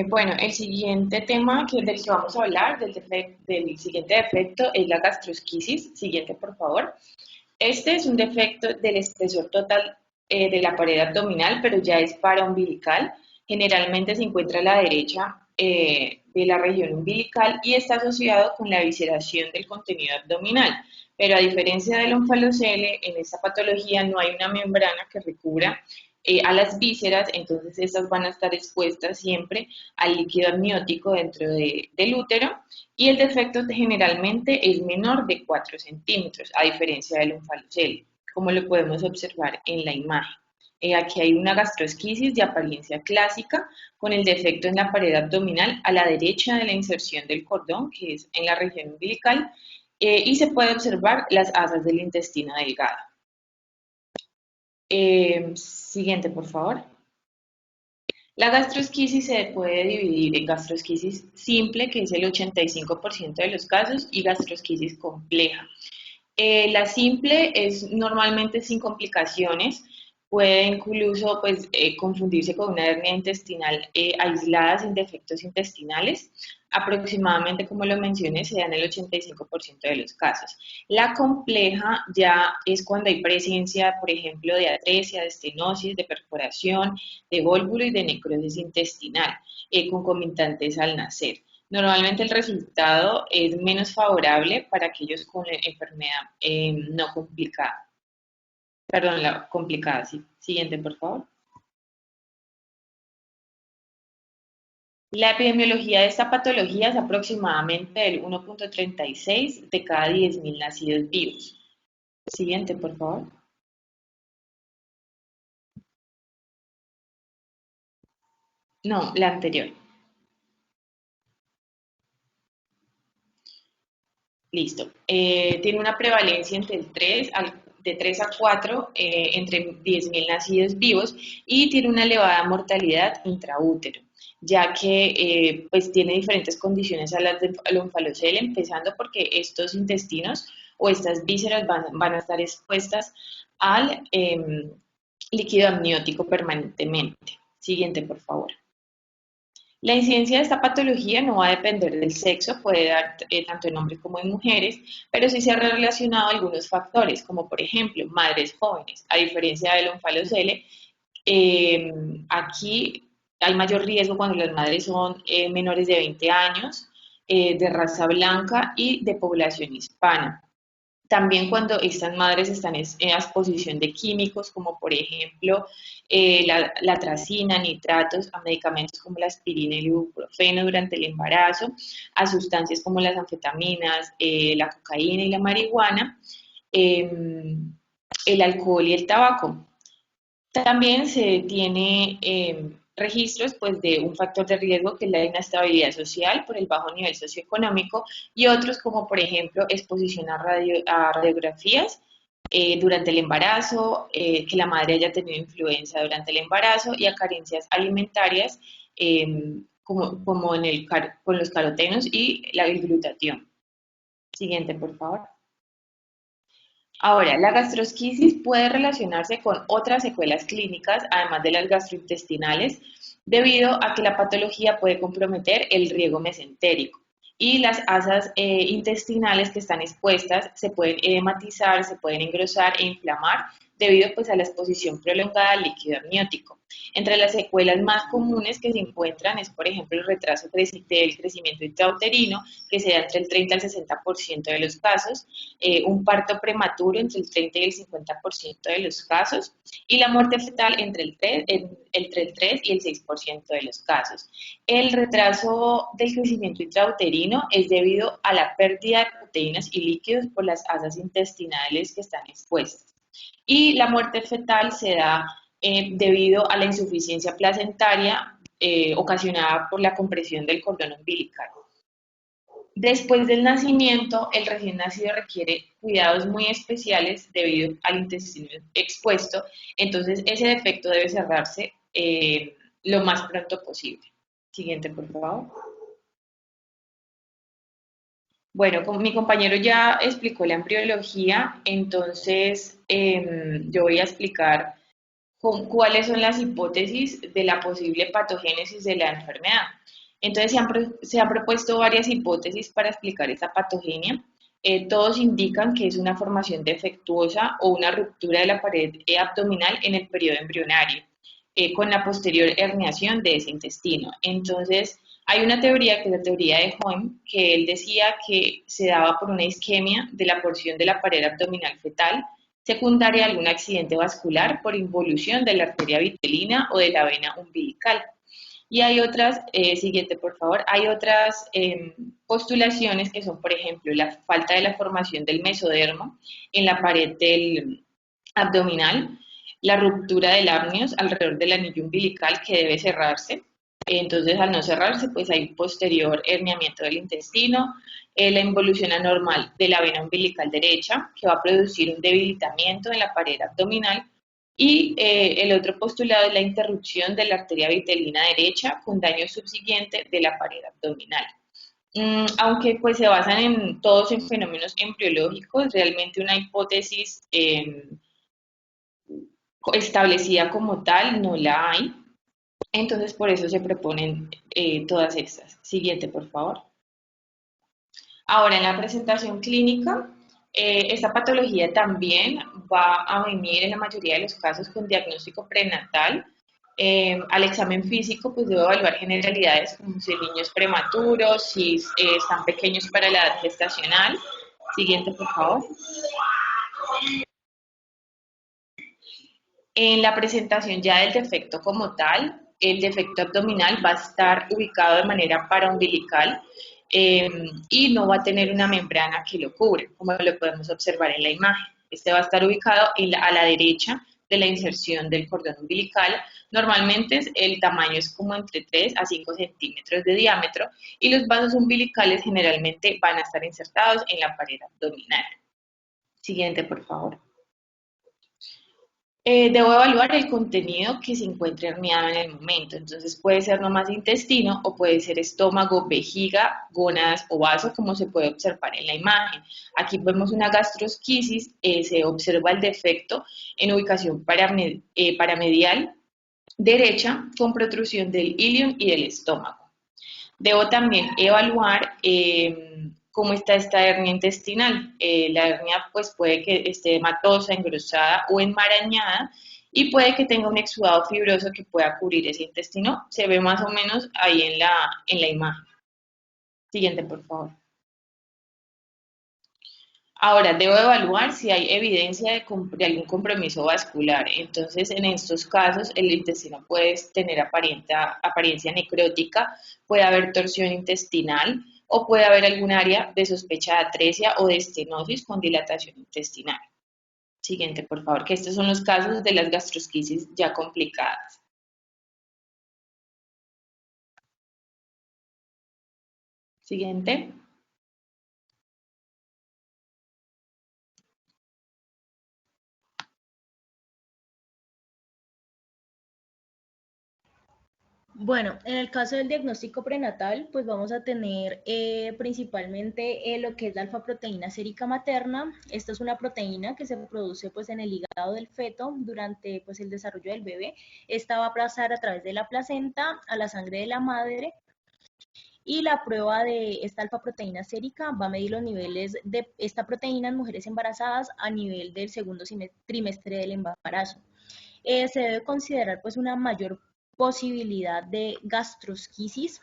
Bueno, el siguiente tema del que vamos a hablar, del siguiente defecto, es la gastrosquisis. Siguiente, por favor. Este es un defecto del espesor total de la pared abdominal, pero ya es paraumbilical. Generalmente se encuentra a la derecha de la región umbilical y está asociado con la evisceración del contenido abdominal. Pero a diferencia del onfalocele, en esta patología no hay una membrana que recubra a las vísceras, entonces estas van a estar expuestas siempre al líquido amniótico dentro del útero y el defecto generalmente es menor de 4 centímetros, a diferencia del onfalocele, como lo podemos observar en la imagen. Aquí hay una gastrosquisis de apariencia clásica con el defecto en la pared abdominal a la derecha de la inserción del cordón, que es en la región umbilical, y se puede observar las asas del intestino delgado. Siguiente, por favor. La gastrosquisis se puede dividir en gastrosquisis simple, que es el 85% de los casos, y gastrosquisis compleja. La simple es normalmente sin complicaciones, puede incluso pues, confundirse con una hernia intestinal aislada sin defectos intestinales. Aproximadamente, como lo mencioné, se da en el 85% de los casos. La compleja ya es cuando hay presencia, por ejemplo, de atresia, de estenosis, de perforación, de vólvulo y de necrosis intestinal, concomitantes al nacer. Normalmente el resultado es menos favorable para aquellos con enfermedad no complicada. Perdón, la complicada, sí. Siguiente, por favor. La epidemiología de esta patología es aproximadamente del 1.36 de cada 10.000 nacidos vivos. Siguiente, por favor. No, la anterior. Listo. Tiene una prevalencia entre de 3 a 4 entre 10.000 nacidos vivos y tiene una elevada mortalidad intraútero, ya que pues tiene diferentes condiciones a las del onfalocele, empezando porque estos intestinos o estas vísceras van a estar expuestas al líquido amniótico permanentemente. Siguiente, por favor. La incidencia de esta patología no va a depender del sexo, puede dar tanto en hombres como en mujeres, pero sí se ha relacionado a algunos factores, como por ejemplo madres jóvenes. A diferencia del onfalocele, aquí hay mayor riesgo cuando las madres son menores de 20 años, de raza blanca y de población hispana. También cuando estas madres están en exposición de químicos, como por ejemplo la tracina, nitratos, a medicamentos como la aspirina y el ibuprofeno durante el embarazo, a sustancias como las anfetaminas, la cocaína y la marihuana, el alcohol y el tabaco. También se tiene registros pues, de un factor de riesgo que es la inestabilidad social por el bajo nivel socioeconómico y otros como por ejemplo exposición a radiografías durante el embarazo, que la madre haya tenido influenza durante el embarazo y a carencias alimentarias como con los carotenos y el glutatión. Siguiente, por favor. Ahora, la gastrosquisis puede relacionarse con otras secuelas clínicas, además de las gastrointestinales, debido a que la patología puede comprometer el riego mesentérico y las asas intestinales que están expuestas se pueden edematizar, se pueden engrosar e inflamar, debido pues a la exposición prolongada al líquido amniótico. Entre las secuelas más comunes que se encuentran es, por ejemplo, el retraso del crecimiento intrauterino, que se da entre el 30 al 60% de los casos, un parto prematuro entre el 30 y el 50% de los casos, y la muerte fetal entre el 3 y el 6% de los casos. El retraso del crecimiento intrauterino es debido a la pérdida de proteínas y líquidos por las asas intestinales que están expuestas. Y la muerte fetal se da debido a la insuficiencia placentaria ocasionada por la compresión del cordón umbilical. Después del nacimiento, el recién nacido requiere cuidados muy especiales debido al intestino expuesto, entonces ese defecto debe cerrarse lo más pronto posible. Siguiente, por favor. Bueno, como mi compañero ya explicó la embriología, entonces yo voy a explicar cuáles son las hipótesis de la posible patogénesis de la enfermedad. Entonces se han propuesto varias hipótesis para explicar esta patogenia. Todos indican que es una formación defectuosa o una ruptura de la pared abdominal en el periodo embrionario, con la posterior herniación de ese intestino. Entonces, hay una teoría que es la teoría de Hoym, que él decía que se daba por una isquemia de la porción de la pared abdominal fetal, secundaria a algún accidente vascular por involución de la arteria vitelina o de la vena umbilical. Y hay otras, siguiente por favor, hay otras postulaciones que son, por ejemplo, la falta de la formación del mesodermo en la pared del abdominal, la ruptura del amnios alrededor del anillo umbilical que debe cerrarse. Entonces, al no cerrarse, pues hay un posterior herniamiento del intestino, la involución anormal de la vena umbilical derecha, que va a producir un debilitamiento en la pared abdominal, y el otro postulado es la interrupción de la arteria vitelina derecha con daño subsiguiente de la pared abdominal. Aunque pues se basan todos en fenómenos embriológicos, realmente una hipótesis establecida como tal no la hay. Entonces, por eso se proponen todas estas. Siguiente, por favor. Ahora, en la presentación clínica, esta patología también va a venir en la mayoría de los casos con diagnóstico prenatal. Al examen físico, pues debo evaluar generalidades como si el niño es prematuro, si están pequeños para la edad gestacional. Siguiente, por favor. En la presentación ya del defecto como tal, el defecto abdominal va a estar ubicado de manera paraumbilical y no va a tener una membrana que lo cubre, como lo podemos observar en la imagen. Este va a estar ubicado a la derecha de la inserción del cordón umbilical. Normalmente el tamaño es como entre 3 a 5 centímetros de diámetro y los vasos umbilicales generalmente van a estar insertados en la pared abdominal. Siguiente, por favor. Debo evaluar el contenido que se encuentre herniado en el momento, entonces puede ser nomás intestino o puede ser estómago, vejiga, gónadas o vaso, como se puede observar en la imagen. Aquí vemos una gastrosquisis, se observa el defecto en ubicación paramedial derecha con protrusión del ilion y del estómago. Debo también evaluar cómo está esta hernia intestinal. La hernia pues puede que esté hematosa, engrosada o enmarañada y puede que tenga un exudado fibroso que pueda cubrir ese intestino. Se ve más o menos ahí en la imagen. Siguiente, por favor. Ahora, debo evaluar si hay evidencia de algún compromiso vascular. Entonces, en estos casos, el intestino puede tener apariencia necrótica, puede haber torsión intestinal o puede haber algún área de sospecha de atresia o de estenosis con dilatación intestinal. Siguiente, por favor, que estos son los casos de las gastrosquisis ya complicadas. Siguiente. Bueno, en el caso del diagnóstico prenatal, pues vamos a tener principalmente lo que es la alfa-proteína sérica materna. Esta es una proteína que se produce pues en el hígado del feto durante pues el desarrollo del bebé. Esta va a pasar a través de la placenta a la sangre de la madre y la prueba de esta alfa-proteína sérica va a medir los niveles de esta proteína en mujeres embarazadas a nivel del segundo trimestre del embarazo. Se debe considerar pues una mayor posibilidad de gastrosquisis,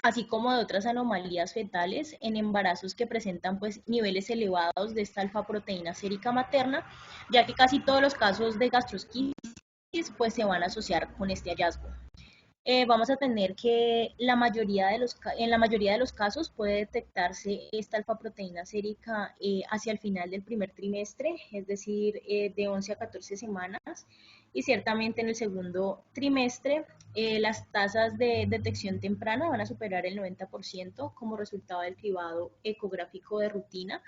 así como de otras anomalías fetales en embarazos que presentan pues niveles elevados de esta alfa-proteína sérica materna, ya que casi todos los casos de gastrosquisis pues se van a asociar con este hallazgo. Vamos a tener que en la mayoría de los casos puede detectarse esta alfa-proteína sérica hacia el final del primer trimestre, es decir, de 11 a 14 semanas, y ciertamente en el segundo trimestre las tasas de detección temprana van a superar el 90% como resultado del cribado ecográfico de rutina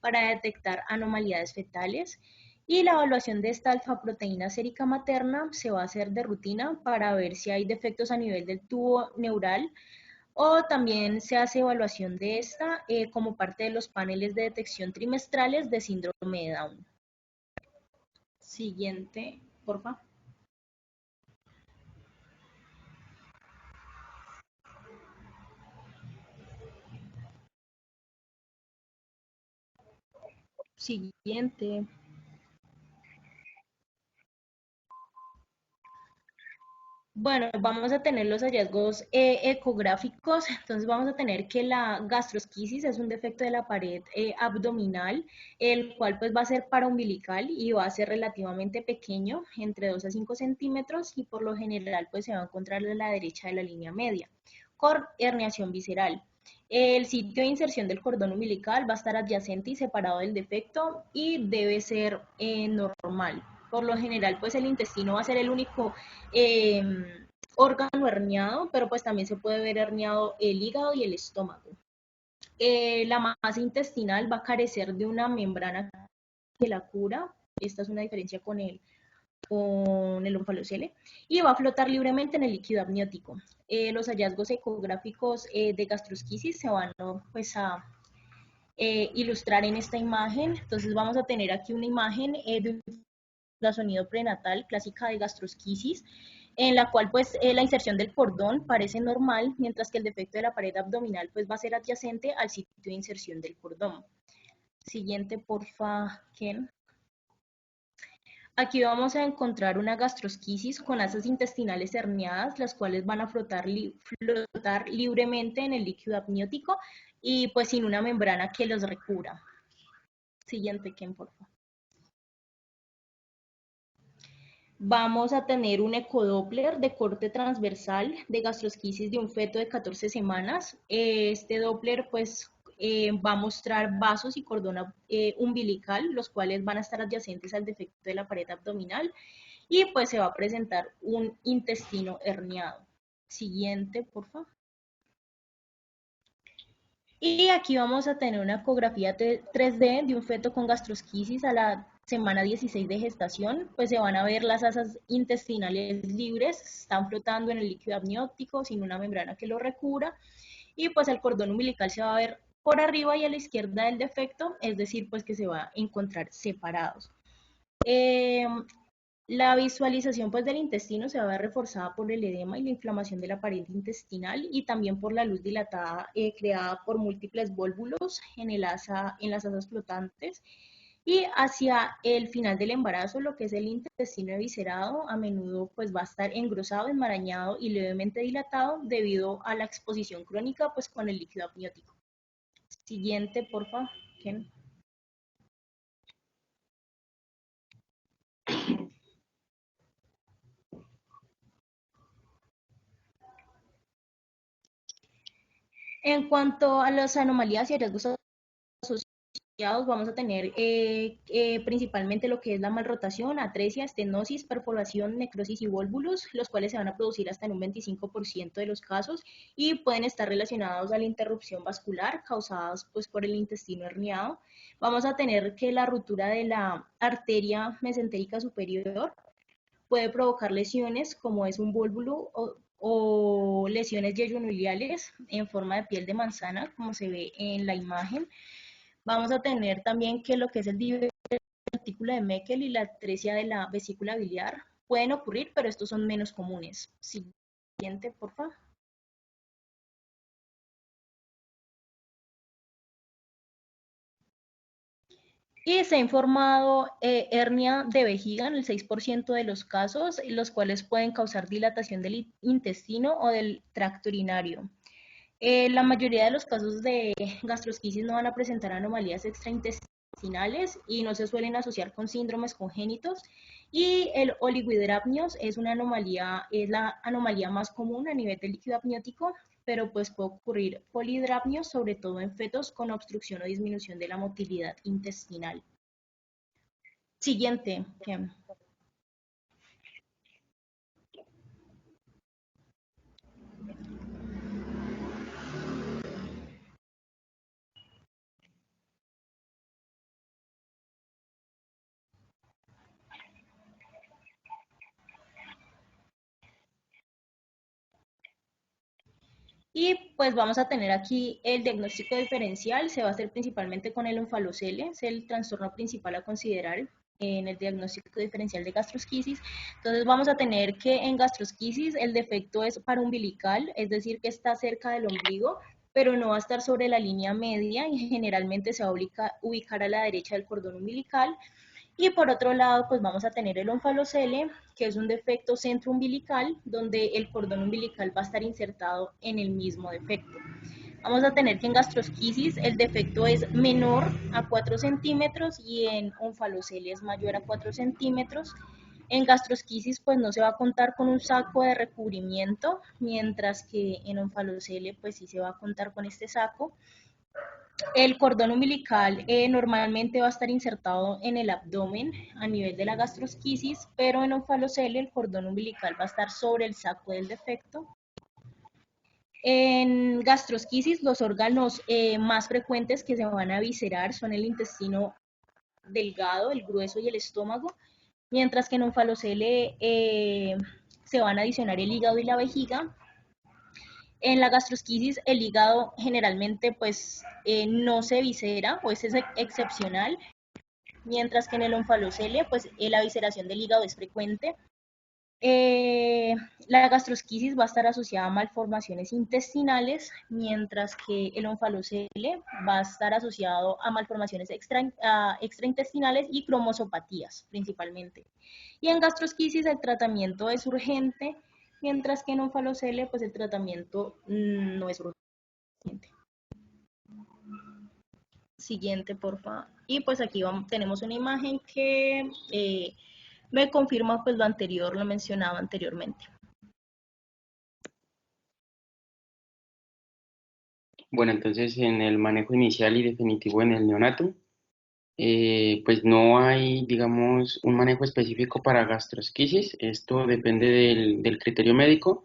para detectar anomalías fetales. Y la evaluación de esta alfa-proteína sérica materna se va a hacer de rutina para ver si hay defectos a nivel del tubo neural, o también se hace evaluación de esta como parte de los paneles de detección trimestrales de síndrome de Down. Siguiente, por favor. Siguiente. Bueno, vamos a tener los hallazgos ecográficos, entonces vamos a tener que la gastrosquisis es un defecto de la pared abdominal, el cual pues va a ser paraumbilical y va a ser relativamente pequeño, entre 2 a 5 centímetros, y por lo general pues se va a encontrar a la derecha de la línea media, con herniación visceral. El sitio de inserción del cordón umbilical va a estar adyacente y separado del defecto y debe ser normal. Por lo general, pues el intestino va a ser el único eh, órgano herniado, pero pues también se puede ver herniado el hígado y el estómago. La masa intestinal va a carecer de una membrana que la cura. Esta es una diferencia con el onfalocele, y va a flotar libremente en el líquido amniótico. Los hallazgos ecográficos de gastrosquisis se van pues, a ilustrar en esta imagen. Entonces vamos a tener aquí una imagen de ultrasonido prenatal clásica de gastrosquisis, en la cual pues la inserción del cordón parece normal, mientras que el defecto de la pared abdominal pues va a ser adyacente al sitio de inserción del cordón. Siguiente, porfa, Ken. Aquí vamos a encontrar una gastrosquisis con asas intestinales herniadas, las cuales van a flotar libremente en el líquido amniótico y pues sin una membrana que los recubra. Siguiente, Ken, por favor. Vamos a tener un ecodoppler de corte transversal de gastrosquisis de un feto de 14 semanas. Este Doppler pues va a mostrar vasos y cordón umbilical, los cuales van a estar adyacentes al defecto de la pared abdominal, y pues se va a presentar un intestino herniado. Siguiente, por favor. Y aquí vamos a tener una ecografía 3D de un feto con gastrosquisis a la semana 16 de gestación. Pues se van a ver las asas intestinales libres, están flotando en el líquido amniótico sin una membrana que lo recubra, y pues el cordón umbilical se va a ver por arriba y a la izquierda del defecto, es decir, pues que se va a encontrar separados. La visualización pues, del intestino se va a ver reforzada por el edema y la inflamación de la pared intestinal, y también por la luz dilatada creada por múltiples volúbulos en las asas flotantes. Y hacia el final del embarazo, lo que es el intestino eviscerado, a menudo pues, va a estar engrosado, enmarañado y levemente dilatado debido a la exposición crónica pues, con el líquido amniótico. Siguiente, por favor, Ken. En cuanto a las anomalías y hallazgos asociados, vamos a tener principalmente lo que es la malrotación, atresia, estenosis, perforación, necrosis y volvulus, los cuales se van a producir hasta en un 25% de los casos y pueden estar relacionados a la interrupción vascular causadas pues, por el intestino herniado. Vamos a tener que la ruptura de la arteria mesentérica superior puede provocar lesiones como es un vólvulo o lesiones yeyuniliales en forma de piel de manzana, como se ve en la imagen. Vamos a tener también que lo que es el divertículo de Meckel y la atresia de la vesícula biliar pueden ocurrir, pero estos son menos comunes. Siguiente, por favor. Y se ha informado hernia de vejiga en el 6% de los casos, los cuales pueden causar dilatación del intestino o del tracto urinario. La mayoría de los casos de gastrosquisis no van a presentar anomalías extraintestinales y no se suelen asociar con síndromes congénitos. Y el oligohidrapnios es una anomalía, es la anomalía más común a nivel del líquido amniótico, pero pues puede ocurrir polihidrapnios, sobre todo en fetos con obstrucción o disminución de la motilidad intestinal. Siguiente, Kem. Y pues vamos a tener aquí el diagnóstico diferencial, se va a hacer principalmente con el onfalocele, es el trastorno principal a considerar en el diagnóstico diferencial de gastrosquisis. Entonces vamos a tener que en gastrosquisis el defecto es paraumbilical, es decir, que está cerca del ombligo, pero no va a estar sobre la línea media y generalmente se va a ubicar a la derecha del cordón umbilical. Y por otro lado, pues vamos a tener el onfalocele, que es un defecto centroumbilical, donde el cordón umbilical va a estar insertado en el mismo defecto. Vamos a tener que en gastrosquisis el defecto es menor a 4 centímetros y en onfalocele es mayor a 4 centímetros. En gastrosquisis pues no se va a contar con un saco de recubrimiento, mientras que en onfalocele pues sí se va a contar con este saco. El cordón umbilical normalmente va a estar insertado en el abdomen a nivel de la gastrosquisis, pero en onfalocele el cordón umbilical va a estar sobre el saco del defecto. En gastrosquisis los órganos más frecuentes que se van a viscerar son el intestino delgado, el grueso y el estómago, mientras que en onfalocele se van a adicionar el hígado y la vejiga. En la gastrosquisis el hígado generalmente pues no se viscera o es excepcional, mientras que en el onfalocele pues la visceración del hígado es frecuente. La gastrosquisis va a estar asociada a malformaciones intestinales, mientras que el onfalocele va a estar asociado a malformaciones extraintestinales y cromosopatías principalmente. Y en gastrosquisis el tratamiento es urgente, mientras que en onfalocele pues el tratamiento no es urgente. Siguiente, porfa. Y pues aquí tenemos una imagen que me confirma pues lo anterior, lo mencionaba anteriormente. Bueno, entonces en el manejo inicial y definitivo en el neonato, pues no hay, digamos, un manejo específico para gastrosquisis. Esto depende del criterio médico,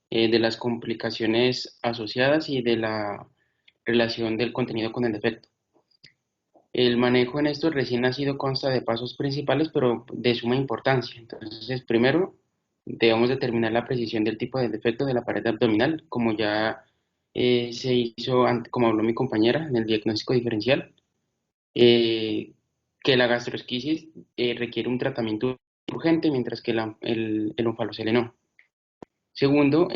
de las complicaciones asociadas y de la relación del contenido con el defecto. El manejo en estos recién nacido consta de pasos principales, pero de suma importancia. Entonces, primero, debemos determinar la precisión del tipo de defecto de la pared abdominal, como ya se hizo, como habló mi compañera, en el diagnóstico diferencial, eh, que la gastrosquisis requiere un tratamiento urgente, mientras que el onfalocele no. Segundo,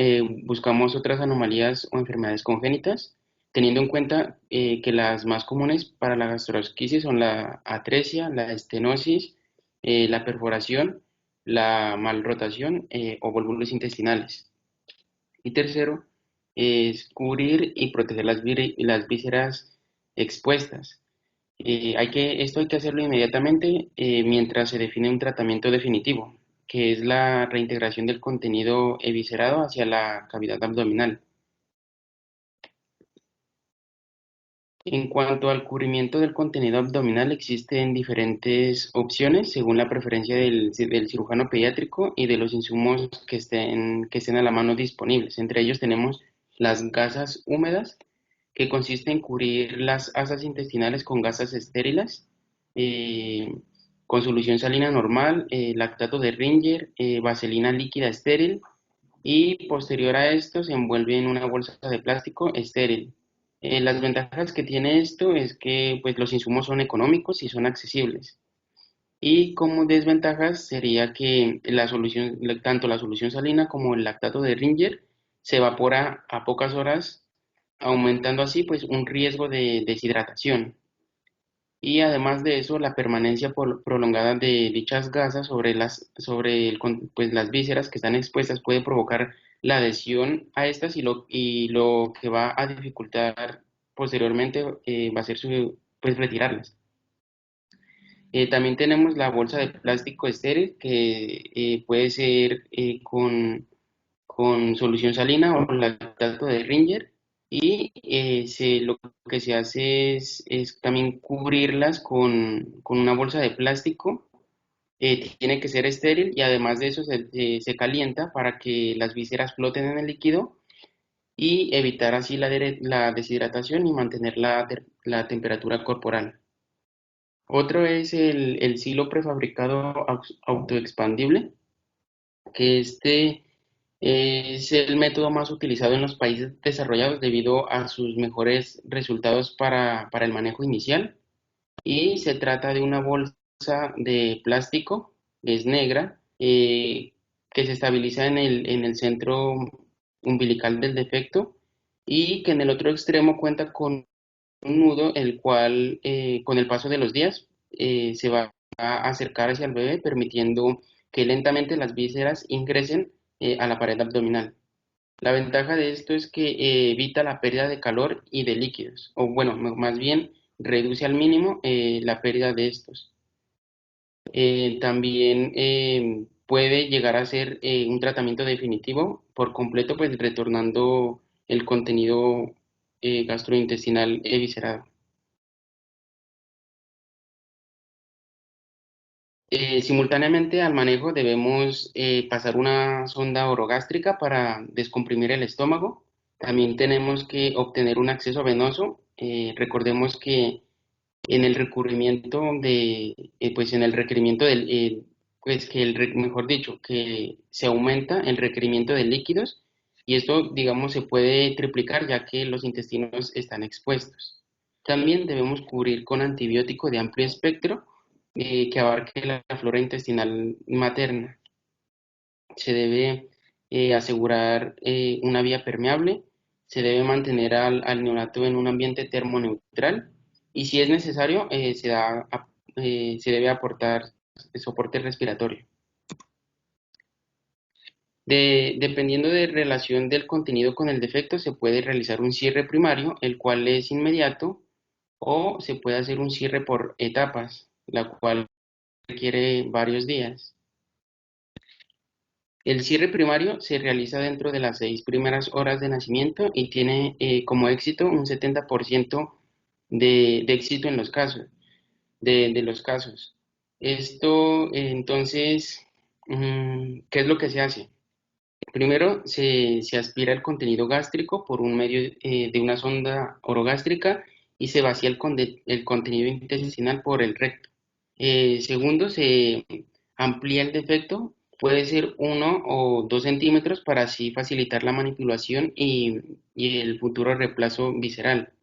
buscamos otras anomalías o enfermedades congénitas, teniendo en cuenta que las más comunes para la gastrosquisis son la atresia, la estenosis, la perforación, la malrotación o volúmenes intestinales. Y tercero, es cubrir y proteger las vísceras expuestas. Esto hay que hacerlo inmediatamente mientras se define un tratamiento definitivo, que es la reintegración del contenido eviscerado hacia la cavidad abdominal. En cuanto al cubrimiento del contenido abdominal, existen diferentes opciones según la preferencia del cirujano pediátrico y de los insumos que estén a la mano disponibles. Entre ellos tenemos las gasas húmedas, que consiste en cubrir las asas intestinales con gasas estériles, eh, con solución salina normal, lactato de Ringer, vaselina líquida estéril, y posterior a esto se envuelve en una bolsa de plástico estéril. Las ventajas que tiene esto es que pues, los insumos son económicos y son accesibles. Y como desventajas sería que tanto la solución salina como el lactato de Ringer se evapora a pocas horas, aumentando así pues un riesgo de deshidratación. y además de eso, la permanencia prolongada de dichas gasas pues, las vísceras que están expuestas puede provocar la adhesión a estas y lo que va a dificultar posteriormente va a ser pues, retirarlas. También tenemos la bolsa de plástico estéril que puede ser con solución salina o lactato de Ringer y lo que se hace es también cubrirlas con una bolsa de plástico. Tiene que ser estéril y además de eso se calienta para que las vísceras floten en el líquido y evitar así la deshidratación y mantener la temperatura corporal. Otro es el silo prefabricado autoexpandible, que es el método más utilizado en los países desarrollados debido a sus mejores resultados para el manejo inicial. Y se trata de una bolsa de plástico, es negra, que se estabiliza en el centro umbilical del defecto y que en el otro extremo cuenta con un nudo, el cual con el paso de los días se va a acercar hacia el bebé, permitiendo que lentamente las vísceras ingresen a la pared abdominal. La ventaja de esto es que evita la pérdida de calor y de líquidos, o bueno, más bien reduce al mínimo la pérdida de estos. También puede llegar a ser un tratamiento definitivo por completo, pues retornando el contenido gastrointestinal eviscerado. Simultáneamente al manejo debemos pasar una sonda orogástrica para descomprimir el estómago. También tenemos que obtener un acceso venoso. Recordemos que en el requerimiento pues en el requerimiento pues mejor dicho, que se aumenta el requerimiento de líquidos y esto, digamos, se puede triplicar ya que los intestinos están expuestos. También debemos cubrir con antibiótico de amplio espectro que abarque la flora intestinal materna. Se debe asegurar una vía permeable, se debe mantener al neonato en un ambiente termoneutral y si es necesario se debe aportar soporte respiratorio. Dependiendo de relación del contenido con el defecto, se puede realizar un cierre primario, el cual es inmediato, o se puede hacer un cierre por etapas, la cual requiere varios días. El cierre primario se realiza dentro de las 6 primeras horas de nacimiento y tiene como éxito un 70% de éxito en los casos, de los casos. Esto, entonces, ¿qué es lo que se hace? Primero, se aspira el contenido gástrico por un medio de una sonda orogástrica y se vacía el contenido intestinal por el recto. Segundo, se amplía el defecto, puede ser 1 o 2 centímetros para así facilitar la manipulación y el futuro reemplazo visceral.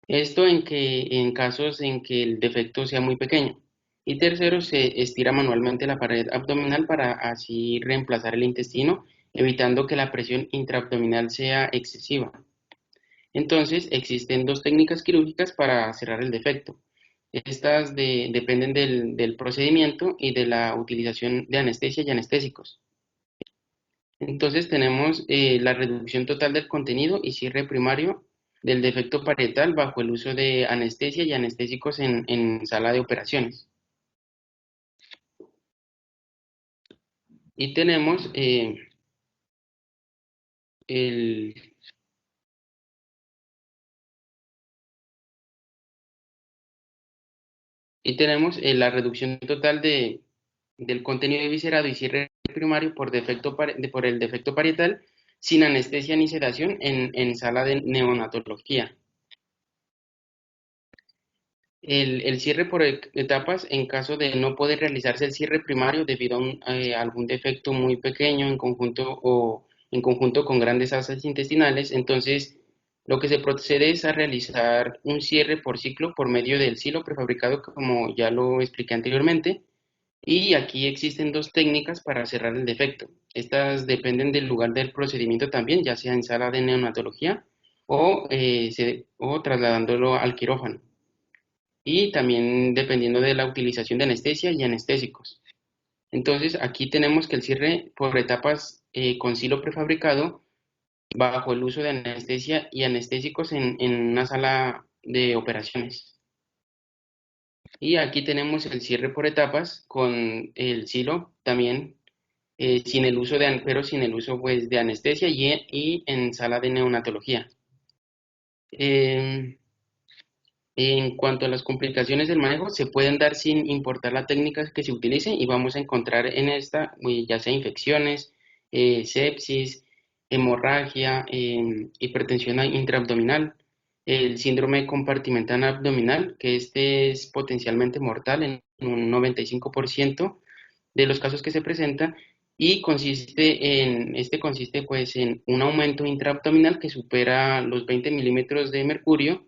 Esto en casos en que el defecto sea muy pequeño. Y tercero, se estira manualmente la pared abdominal para así reemplazar el intestino, evitando que la presión intraabdominal sea excesiva. Entonces, existen dos técnicas quirúrgicas para cerrar el defecto. Estas dependen del procedimiento y de la utilización de anestesia y anestésicos. Entonces tenemos la reducción total del contenido y cierre primario del defecto parietal bajo el uso de anestesia y anestésicos en sala de operaciones. Y tenemos el, la reducción total del contenido eviscerado y cierre primario por el defecto parietal sin anestesia ni sedación en sala de neonatología. El cierre por etapas en caso de no poder realizarse el cierre primario debido a algún defecto muy pequeño en conjunto con grandes asas intestinales, entonces lo que se procede es a realizar un cierre por ciclo por medio del silo prefabricado como ya lo expliqué anteriormente y aquí existen dos técnicas para cerrar el defecto. Estas dependen del lugar del procedimiento también, ya sea en sala de neonatología o trasladándolo al quirófano. y también dependiendo de la utilización de anestesia y anestésicos. Entonces, aquí tenemos que el cierre por etapas con silo prefabricado bajo el uso de anestesia y anestésicos en una sala de operaciones. Y aquí tenemos el cierre por etapas con el silo también sin el uso pero sin el uso pues, de anestesia y en sala de neonatología. Eh, en cuanto a las complicaciones del manejo, se pueden dar sin importar la técnica que se utilice y vamos a encontrar en esta ya sea infecciones, sepsis, hemorragia, hipertensión intraabdominal, el síndrome compartimental abdominal, que este es potencialmente mortal en un 95% de los casos que se presenta y consiste pues en un aumento intraabdominal que supera los 20 milímetros de mercurio.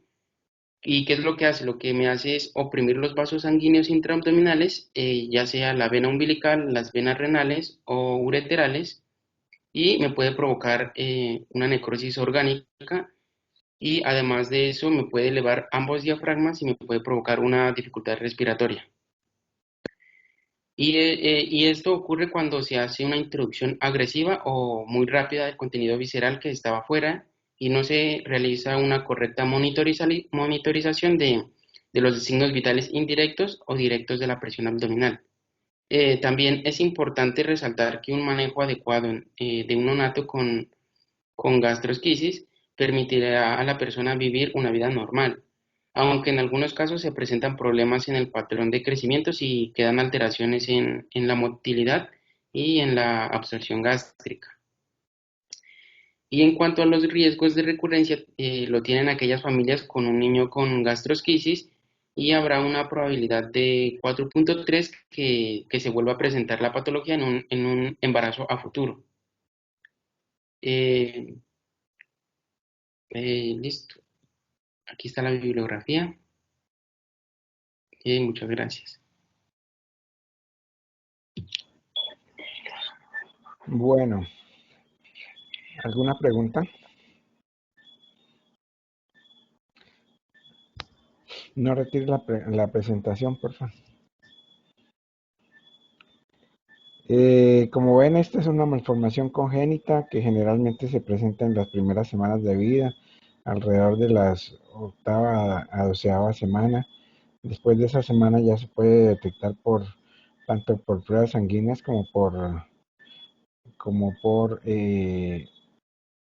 ¿Y qué es lo que hace? Lo que me hace es oprimir los vasos sanguíneos intraabdominales, ya sea la vena umbilical, las venas renales o ureterales, y me puede provocar una necrosis orgánica y además de eso me puede elevar ambos diafragmas y me puede provocar una dificultad respiratoria. Y esto ocurre cuando se hace una introducción agresiva o muy rápida del contenido visceral que estaba afuera y no se realiza una correcta monitorización de los signos vitales indirectos o directos de la presión abdominal. También es importante resaltar que un manejo adecuado de un neonato con gastrosquisis permitirá a la persona vivir una vida normal, aunque en algunos casos se presentan problemas en el patrón de crecimiento si quedan alteraciones en la motilidad y en la absorción gástrica. Y en cuanto a los riesgos de recurrencia, lo tienen aquellas familias con un niño con gastrosquisis y habrá una probabilidad de 4.3 que se vuelva a presentar la patología en un embarazo a futuro. Eh, listo. Aquí está la bibliografía. Muchas gracias. Bueno, ¿alguna pregunta? No retire la presentación, por favor. Como ven, esta es una malformación congénita que generalmente se presenta en las primeras semanas de vida, alrededor de las octava a doceava semana. Después de esa semana ya se puede detectar tanto por pruebas sanguíneas como por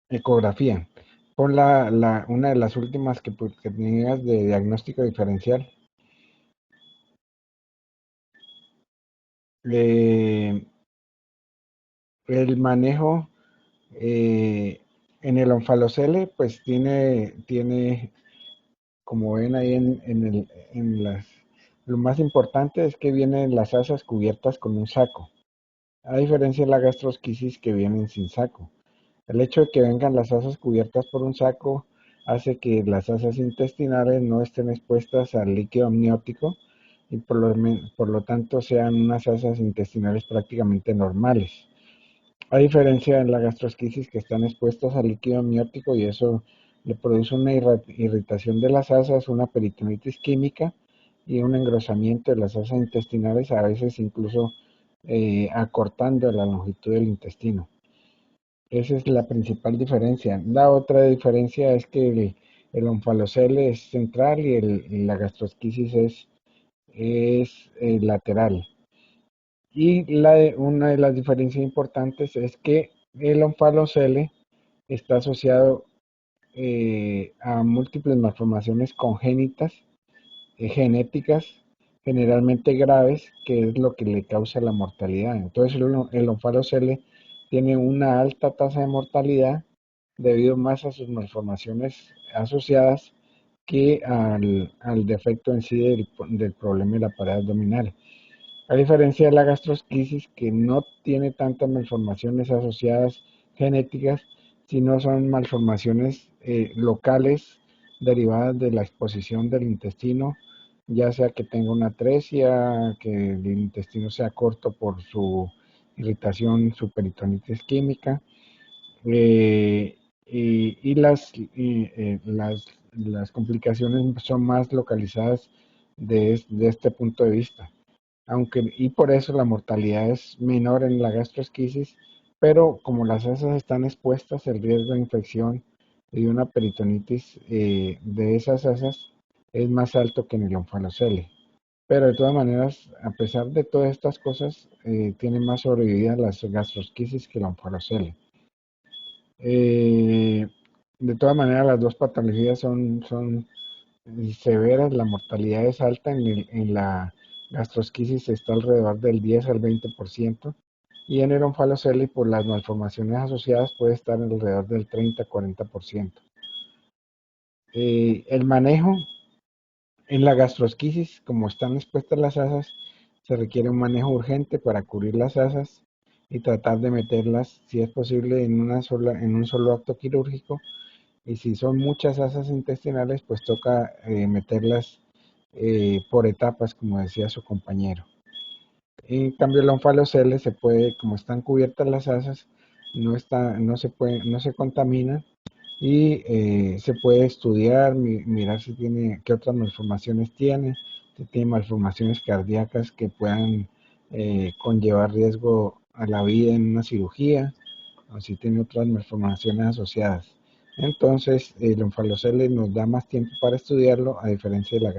ecografía. Por una de las últimas que tenías de diagnóstico diferencial. El manejo en el onfalocele, pues tiene, como ven ahí lo más importante es que vienen las asas cubiertas con un saco, a diferencia de la gastrosquisis que vienen sin saco. El hecho de que vengan las asas cubiertas por un saco hace que las asas intestinales no estén expuestas al líquido amniótico y por lo tanto sean unas asas intestinales prácticamente normales. A diferencia de la gastrosquisis que están expuestas al líquido amniótico y eso le produce una irritación de las asas, una peritonitis química y un engrosamiento de las asas intestinales, a veces incluso acortando la longitud del intestino. Esa es la principal diferencia. La otra diferencia es que el onfalocele es central y la gastrosquisis es lateral. Y una de las diferencias importantes es que el onfalocele está asociado a múltiples malformaciones congénitas, genéticas, generalmente graves, que es lo que le causa la mortalidad. Entonces el onfalocele tiene una alta tasa de mortalidad debido más a sus malformaciones asociadas que al defecto en sí del problema de la pared abdominal. A diferencia de la gastrosquisis, que no tiene tantas malformaciones asociadas genéticas, sino son malformaciones locales derivadas de la exposición del intestino, ya sea que tenga una atresia, que el intestino sea corto por su irritación, su peritonitis química, y las complicaciones son más localizadas de este punto de vista. Y por eso la mortalidad es menor en la gastrosquisis, pero como las asas están expuestas, el riesgo de infección y una peritonitis de esas asas es más alto que en el onfalocele. Pero de todas maneras, a pesar de todas estas cosas, tienen más sobrevida las gastrosquisis que el onfalocele. De todas maneras, las dos patologías son severas, la mortalidad es alta, en la gastrosquisis está alrededor del 10 al 20%, y en el onfalocele por las malformaciones asociadas puede estar alrededor del 30-40%. El manejo en la gastrosquisis, como están expuestas las asas, se requiere un manejo urgente para cubrir las asas y tratar de meterlas, si es posible, en un solo acto quirúrgico. Y si son muchas asas intestinales, pues toca meterlas por etapas, como decía su compañero. En cambio, el onfalocele se puede, como están cubiertas las asas, no se contamina, y se puede estudiar, mirar si tiene, qué otras malformaciones tiene, si tiene malformaciones cardíacas que puedan conllevar riesgo a la vida en una cirugía, o si tiene otras malformaciones asociadas. Entonces, el onfalocele nos da más tiempo para estudiarlo, a diferencia de la